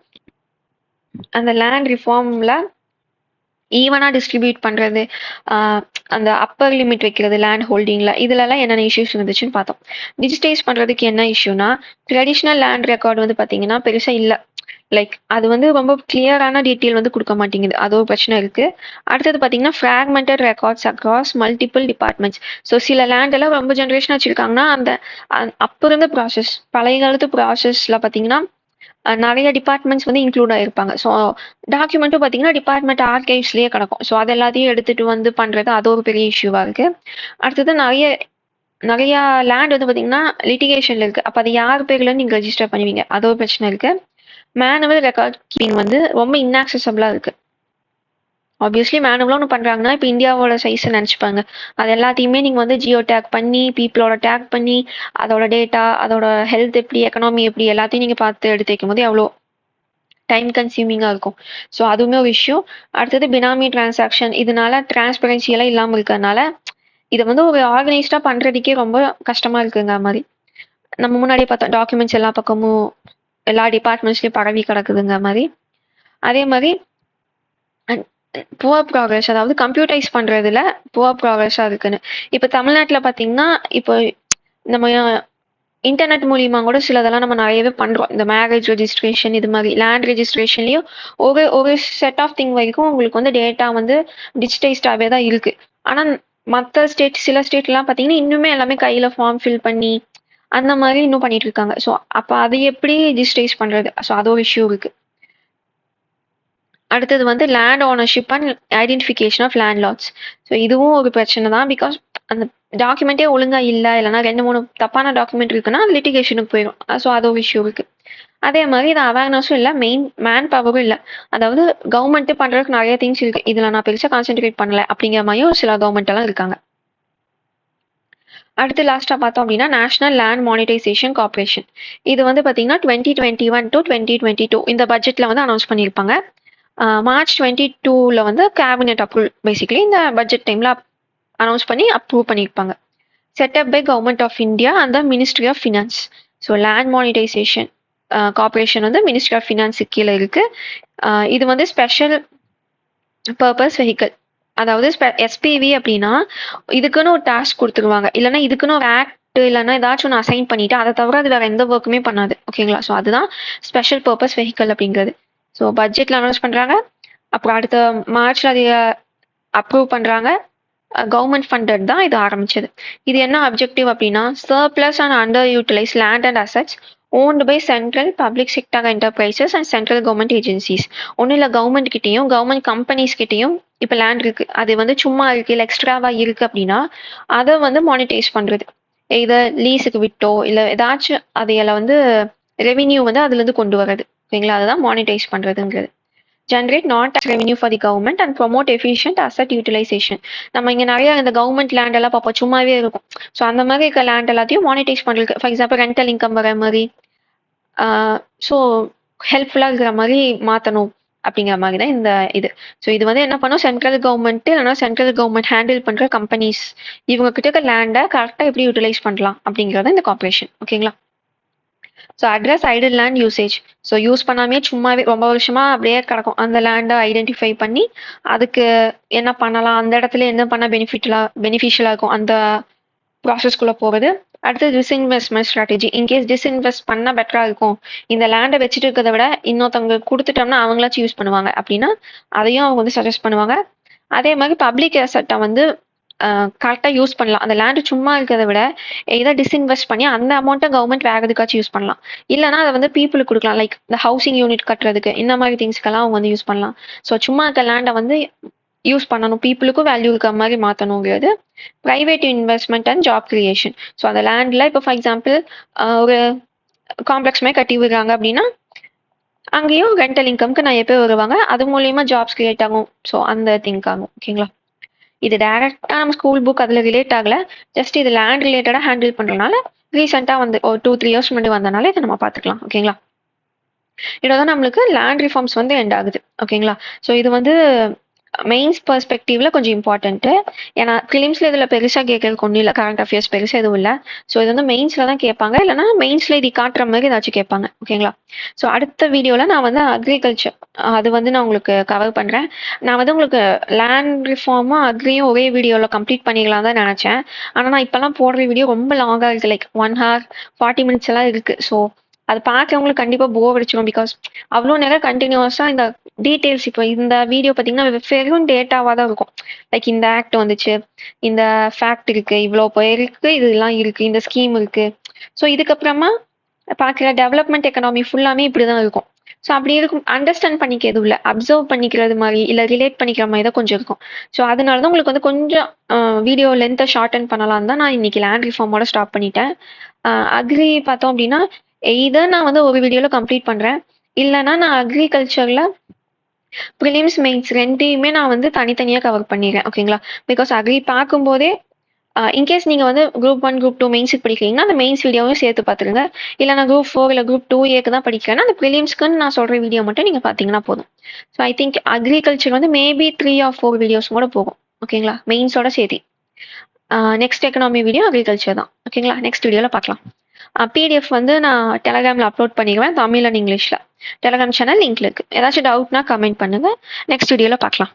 அந்த லேண்ட் ரிஃபார்ம்ல ஈவனா டிஸ்ட்ரிபியூட் பண்றது, அந்த அப்பர் லிமிட் வைக்கிறது லேண்ட் ஹோல்டிங்ல, இதுலலாம் என்னென்ன இஷ்யூஸ் இருந்துச்சுன்னு பார்த்தோம். டிஜிட்டைஸ் பண்றதுக்கு என்ன இஷ்யூனா ட்ரெடிஷ்னல் லேண்ட் ரெக்கார்டு வந்து பார்த்தீங்கன்னா பெருசா இல்லை. லைக் அது வந்து ரொம்ப கிளியரான டீட்டெயில் வந்து கொடுக்க மாட்டேங்குது, அது ஒரு பிரச்சனை இருக்கு. அடுத்தது பார்த்தீங்கன்னா fragmented records across multiple departments. So சில லேண்ட் எல்லாம் ரொம்ப ஜென்ரேஷன் வச்சிருக்காங்கன்னா அந்த அப்போ இருந்த ப்ராசஸ் பழைய காலத்து ப்ராசஸ்ல பார்த்தீங்கன்னா நிறைய டிபார்ட்மெண்ட்ஸ் வந்து இன்க்ளூட் ஆகிருப்பாங்க. ஸோ டாக்குமெண்ட்டும் பார்த்தீங்கன்னா டிபார்ட்மெண்ட் ஆர்கைவ்ஸ்லேயே கிடக்கும். ஸோ அது எல்லாத்தையும் எடுத்துட்டு வந்து பண்ணுறது அது ஒரு பெரிய இஷ்யூவாக இருக்கு. அடுத்தது நிறைய நிறைய லேண்ட் வந்து பார்த்தீங்கன்னா லிட்டிகேஷன்ல இருக்கு. அப்போ அது யார் பேர்ல நீங்கள் ரெஜிஸ்டர் பண்ணுவீங்க, அது ஒரு பிரச்சனை இருக்கு. மேனுவல் ரெக்கார்ட் கீப்பிங் வந்து ரொம்ப இன்ஆக்சசபிளா இருக்கு. ஆப்வியஸ்லி மேனுவலாக ஒன்று பண்ணுறாங்கன்னா இப்போ இந்தியாவோட சைஸை நினச்சிப்பாங்க. அது எல்லாத்தையுமே நீங்கள் வந்து ஜியோ டேக் பண்ணி பீப்புளோட டேக் பண்ணி அதோட டேட்டா அதோட ஹெல்த் எப்படி எக்கனாமி எப்படி எல்லாத்தையும் நீங்கள் பார்த்து எடுத்து வைக்கும் போது எவ்வளோ டைம் கன்சியூமிங்காக இருக்கும். ஸோ அதுவுமே ஒரு விஷயம். அடுத்தது பினாமி டிரான்சாக்ஷன், இதனால டிரான்ஸ்பரன்சி எல்லாம் இல்லாமல் இருக்கிறதுனால இதை வந்து ஒரு ஆர்கனைஸ்டாக பண்ணுறதுக்கே ரொம்ப கஷ்டமாக இருக்குங்க. மாதிரி நம்ம முன்னாடியே பார்த்தோம் டாக்குமெண்ட்ஸ் எல்லா பக்கமும் எல்லா டிபார்ட்மெண்ட்ஸ்லயும் பரவி கிடக்குதுங்க மாதிரி. அதே மாதிரி புவர் ப்ராக்ரஸ், அதாவது கம்ப்யூட்டரைஸ் பண்றதுல புவர் ப்ராக்ரஸா இருக்குன்னு. இப்போ தமிழ்நாட்டுல பாத்தீங்கன்னா இப்போ நம்ம இன்டர்நெட் மூலியமா கூட சிலதெல்லாம் நம்ம நிறையவே பண்றோம். இந்த மேரேஜ் ரெஜிஸ்ட்ரேஷன் இது மாதிரி லேண்ட் ரெஜிஸ்ட்ரேஷன்லயும் ஒரு ஒரு செட் ஆஃப் திங் வரைக்கும் உங்களுக்கு வந்து டேட்டா வந்து டிஜிட்டைஸ்டாவே தான் இருக்கு. ஆனா மற்ற ஸ்டேட் சில ஸ்டேட்லாம் பாத்தீங்கன்னா இன்னுமே எல்லாமே கையில ஃபார்ம் ஃபில் பண்ணி அந்த மாதிரி இன்னும் பண்ணிட்டு இருக்காங்க. ஸோ அப்போ அதை எப்படி டிஜிட்டைஸ் பண்றது? ஸோ அது ஒரு இஷ்யூ இருக்கு. அடுத்தது வந்து land ownership and identification of land lots. So இதுவும் ஒரு பிரச்சனை தான். பிகாஸ் அந்த டாக்குமெண்ட்டே ஒழுங்கா இல்லை, இல்லைன்னா 2-3 தப்பான டாக்குமெண்ட் இருக்குன்னா லிட்டிகேஷனுக்கு போயிடும். ஸோ அது ஒரு இஷ்யூ இருக்கு. அதே மாதிரி இது அவேர்னஸும் இல்லை, மேன் பவரும் இல்லை. அதாவது கவர்மெண்ட்டு பண்ணுறதுக்கு நிறைய திங்ஸ் இருக்கு, இதில் நான் பெருசாக கான்சென்ட்ரேட் பண்ணல அப்படிங்கிற மாதிரியும் சில கவர்மெண்ட் எல்லாம் இருக்காங்க. அடுத்து லாஸ்ட்டாக பார்த்தோம் அப்படின்னா நேஷனல் லேண்ட் மானிட்டைசேஷன் கார்பரேஷன். இது வந்து பார்த்தீங்கன்னா 2021 to 2022 இந்த பட்ஜெட்டில் வந்து அனௌன்ஸ் பண்ணியிருப்பாங்க. மார்ச் 22ல வந்து கேபினெட் அப்ரூவல் பேசிக்கலி இந்த பட்ஜெட் டைமில் அனௌன்ஸ் பண்ணி அப்ரூவ் பண்ணியிருப்பாங்க. Setup by Government of India and the Ministry of Finance. So land monetisation corporation வந்து மினிஸ்ட்ரி ஆஃப் ஃபினான்ஸுக்கு கீழே இருக்கு. இது வந்து ஸ்பெஷல் பர்பஸ் வெஹிக்கிள், அதாவது எஸ்பிவி அப்படின்னா இதுக்குன்னு ஒரு டாஸ்க் கொடுத்துருவாங்க, இல்லைன்னா இதுக்குன்னு ஒரு ஆக்ட் இல்லைன்னா ஏதாச்சும் ஒன்று அசைன் பண்ணிட்டு அதை தவிர அது வேற எந்த ஒர்க்குமே பண்ணாது. ஓகேங்களா? ஸோ அதுதான் ஸ்பெஷல் பர்பஸ் வெஹிக்கிள் அப்படிங்கிறது. ஸோ பட்ஜெட்ல அனௌன்ஸ் பண்றாங்க, அப்புறம் அடுத்த மார்ச்ல அதை அப்ரூவ் பண்றாங்க. கவர்மெண்ட் ஃபண்டட் தான் இது ஆரம்பிச்சது. இது என்ன அப்ஜெக்டிவ் அப்படின்னா surplus and under utilise land and assets owned by central public sector enterprises and central government agencies. ஒன்றும் இல்லை, கவர்மெண்ட் கிட்டேயும் கவர்மெண்ட் கம்பெனிஸ் கிட்டேயும் இப்போ லேண்ட் இருக்கு, அது வந்து சும்மா இருக்கு இல்லை எக்ஸ்ட்ராவா இருக்கு அப்படின்னா அதை வந்து மானிட்டைஸ் பண்றது. இதை லீஸுக்கு விட்டோ இல்லை ஏதாச்சும் அதையில வந்து ரெவின்யூ வந்து அதுல இருந்து கொண்டு வர்றது. ஓகேங்களா? அதுதான் மானிட்டைஸ் பண்றதுங்கிறது. generate non-tax revenue for the government and promote efficient asset utilization. நம்ம இங்க நிறைய இந்த கவர்மெண்ட் லேண்ட் எல்லாம் பார்ப்போம், சும்மாவே இருக்கும். ஸோ அந்த மாதிரி இருக்க லேண்ட் எல்லாத்தையும் மானிட்டைஸ் பண்றது, ஃபார் எக்ஸாம்பிள் ரெண்டல் இன்கம் வர மாதிரி, ஸோ ஹெல்ப்ஃபுல்லாக இருக்கிற மாதிரி மாற்றணும் அப்படிங்கிற மாதிரி தான் இந்த இது. ஸோ இது வந்து என்ன பண்ணும், சென்ட்ரல் கவர்மெண்ட் இல்லைன்னா சென்ட்ரல் கவர்மெண்ட் ஹேண்டில் பண்ற கம்பெனிஸ் இவங்க கிட்ட இருக்க லேண்டை கரெக்டாக எப்படி யூட்டிலைஸ் பண்ணலாம் அப்படிங்கிறத இந்த கார்பரேஷன். ஓகேங்களா? So address idle land usage. So use பண்ணாமே சும்மாவே ரொம்ப வருஷமா அப்படியே கிடக்கும், அந்த லேண்டை ஐடென்டிஃபை பண்ணி அதுக்கு என்ன பண்ணலாம், அந்த இடத்துல என்ன பண்ணால் பெனிஃபிஷியலாக இருக்கும், அந்த ப்ராசஸ்குள்ளே போகிறது. அடுத்து டிஸ்இன்வெஸ்ட்மெண்ட் ஸ்ட்ராட்டஜி. இன்கேஸ் டிஸ்இன்வெஸ்ட் பண்ணால் பெட்டராக இருக்கும், இந்த லேண்டை வச்சுட்டு இருக்கிறத விட இன்னொருத்தவங்க கொடுத்துட்டோம்னா அவங்களாச்சும் யூஸ் பண்ணுவாங்க அப்படின்னா அதையும் அவங்க வந்து சஜஸ்ட் பண்ணுவாங்க. அதே மாதிரி பப்ளிக் அசட்டை வந்து கரெக்டாக யூஸ் பண்ணலாம். அந்த லேண்டு சும்மா இருக்கிறத விட இதை டிஸ்இன்வெஸ்ட் பண்ணி அந்த அமௌண்ட்டை கவர்மெண்ட் வேற எதுக்காச்சும் யூஸ் பண்ணலாம், இல்லைனா அதை வந்து பீப்புளுக்கு கொடுக்கலாம், லைக் இந்த ஹவுசிங் யூனிட் கட்டுறதுக்கு இந்த மாதிரி திங்ஸ்க்கெல்லாம் அவங்க வந்து யூஸ் பண்ணலாம். ஸோ சும்மா இருக்க லேண்டை வந்து யூஸ் பண்ணணும், பீப்புளுக்கும் வேல்யூ இருக்கிற மாதிரி மாற்றணுங்கிறது. Private investment and job creation. So அந்த லேண்டில் இப்போ ஃபார் எக்ஸாம்பிள் ஒரு காம்ப்ளெக்ஸ் மாதிரி கட்டி விடுறாங்க அப்படின்னா அங்கேயும் ரெண்டல் இன்கம்க்கு நிறைய பேர் வருவாங்க, அது மூலியமா ஜாப்ஸ் கிரியேட் ஆகும். ஸோ அந்த திங்க் ஆகும். ஓகேங்களா? இது டைரக்டா நம்ம ஸ்கூல் புக் அதுல ரிலேட் ஆகல, ஜஸ்ட் இது லேண்ட் ரிலேட்டடா ஹேண்டில் பண்றதுனால ரீசெண்டா வந்து ஒரு 2-3 இயர்ஸ் முன்னாடி வந்தனால இதை நம்ம பார்த்துக்கலாம். ஓகேங்களா? இதோட நம்மளுக்கு லேண்ட் ரிஃபார்ம்ஸ் வந்து எண்ட் ஆகுது. ஓகேங்களா? ஸோ இது வந்து மெயின்ஸ் பெர்ஸ்பெக்டிவ்ல கொஞ்சம் இம்பார்ட்டன்ட்டு, ஏன்னா ஃபிலிம்ஸ்ல இதில் பெருசாக கேட்கறதுக்கு ஒன்றும் இல்லை, கரண்ட் அஃபேர்ஸ் பெருசாக எதுவும் இல்லை. ஸோ இது வந்து மெயின்ஸில் தான் கேட்பாங்க, இல்லைனா மெயின்ஸில் இது காட்டுற மாதிரி ஏதாச்சும் கேட்பாங்க. ஓகேங்களா? ஸோ அடுத்த வீடியோவில் நான் வந்து அக்ரிகல்ச்சர் அது வந்து நான் உங்களுக்கு கவர் பண்ணுறேன். நான் வந்து உங்களுக்கு லேண்ட் ரிஃபார்மும் அக்ரியும் ஒரே வீடியோவில் கம்ப்ளீட் பண்ணிக்கலாம் தான் நினச்சேன். ஆனால் நான் இப்போலாம் போடுற வீடியோ ரொம்ப லாங்காக இருக்குது, லைக் 1 hour 40 minutes எல்லாம் இருக்குது. ஸோ அது பார்க்கறவங்களுக்கு கண்டிப்பாக போர் அடிச்சிடும், பிகாஸ் அவ்வளோ நேரம் கண்டினியூஸாக இந்த டீட்டெயில்ஸ். இப்போ இந்த வீடியோ பார்த்தீங்கன்னா வெறும் டேட்டாவாக தான் இருக்கும், லைக் இந்த ஆக்ட் வந்துச்சு, இந்த ஃபேக்ட் இருக்கு, இவ்வளோ பேருக்கு இதெல்லாம் இருக்கு, இந்த ஸ்கீம் இருக்கு. ஸோ இதுக்கப்புறமா பார்க்குற டெவலப்மெண்ட் எக்கனாமி ஃபுல்லாமே இப்படி தான் இருக்கும். ஸோ அப்படி இருக்கும், அண்டர்ஸ்டாண்ட் பண்ணிக்க எதுவும் இல்லை, அப்சர்வ் பண்ணிக்கிறது மாதிரி இல்லை ரிலேட் பண்ணிக்கிற மாதிரி தான் கொஞ்சம் இருக்கும். ஸோ அதனால தான் உங்களுக்கு வந்து கொஞ்சம் வீடியோ லென்த்தை ஷார்டன் பண்ணலாம் தான் நான் இன்னைக்கு லேண்ட் ரிஃபார்மோட ஸ்டாப் பண்ணிட்டேன். அக்ரி பார்த்தோம் அப்படின்னா எய்தர் நான் வந்து ஒரு வீடியோவில் கம்ப்ளீட் பண்ணுறேன், இல்லைனா நான் அக்ரிகல்ச்சரில் ப்ரிலிம்ஸ் மெயின்ஸ் ரெண்டையுமே நான் வந்து தனித்தனியாக கவர் பண்ணிடுறேன். ஓகேங்களா? பிகாஸ் அக்ரி பார்க்கும்போதே இன்கேஸ் நீங்கள் வந்து குரூப் 1 குரூப் 2 மெயின்ஸுக்கு படிக்கிறீங்கன்னா அந்த மெயின்ஸ் வீடியோவும் சேர்த்து பார்த்துருங்க. இல்லை நான் குரூப் 4 இல்லை குரூப் 2A தான் படிக்கிறேன்னா அந்த ப்ரிலிம்ஸ்க்குன்னு நான் சொல்கிற வீடியோ மட்டும் நீங்கள் பார்த்தீங்கன்னா போதும். ஸோ ஐ திங்க் அக்ரிகல்ச்சர் வந்து மேபி 3 or 4 வீடியோஸ் கூட போகும். ஓகேங்களா? மெயின்ஸோட சேர்த்தி நெக்ஸ்ட் எக்கனாமி வீடியோ அக்ரிகல்ச்சர் தான். ஓகேங்களா? நெக்ஸ்ட் வீடியோவில் பார்க்கலாம். PDF வந்து நான் டெலகிராமில் அப்லோட் பண்ணிடுவேன், தமிழ் அண்ட் இங்கிலீஷில். டெலகிராம் சேனல் லிங்க்ல இருக்கு. ஏதாச்சும் டவுட்னா கமெண்ட் பண்ணுங்க. நெக்ஸ்ட் வீடியோவில் பார்க்கலாம்.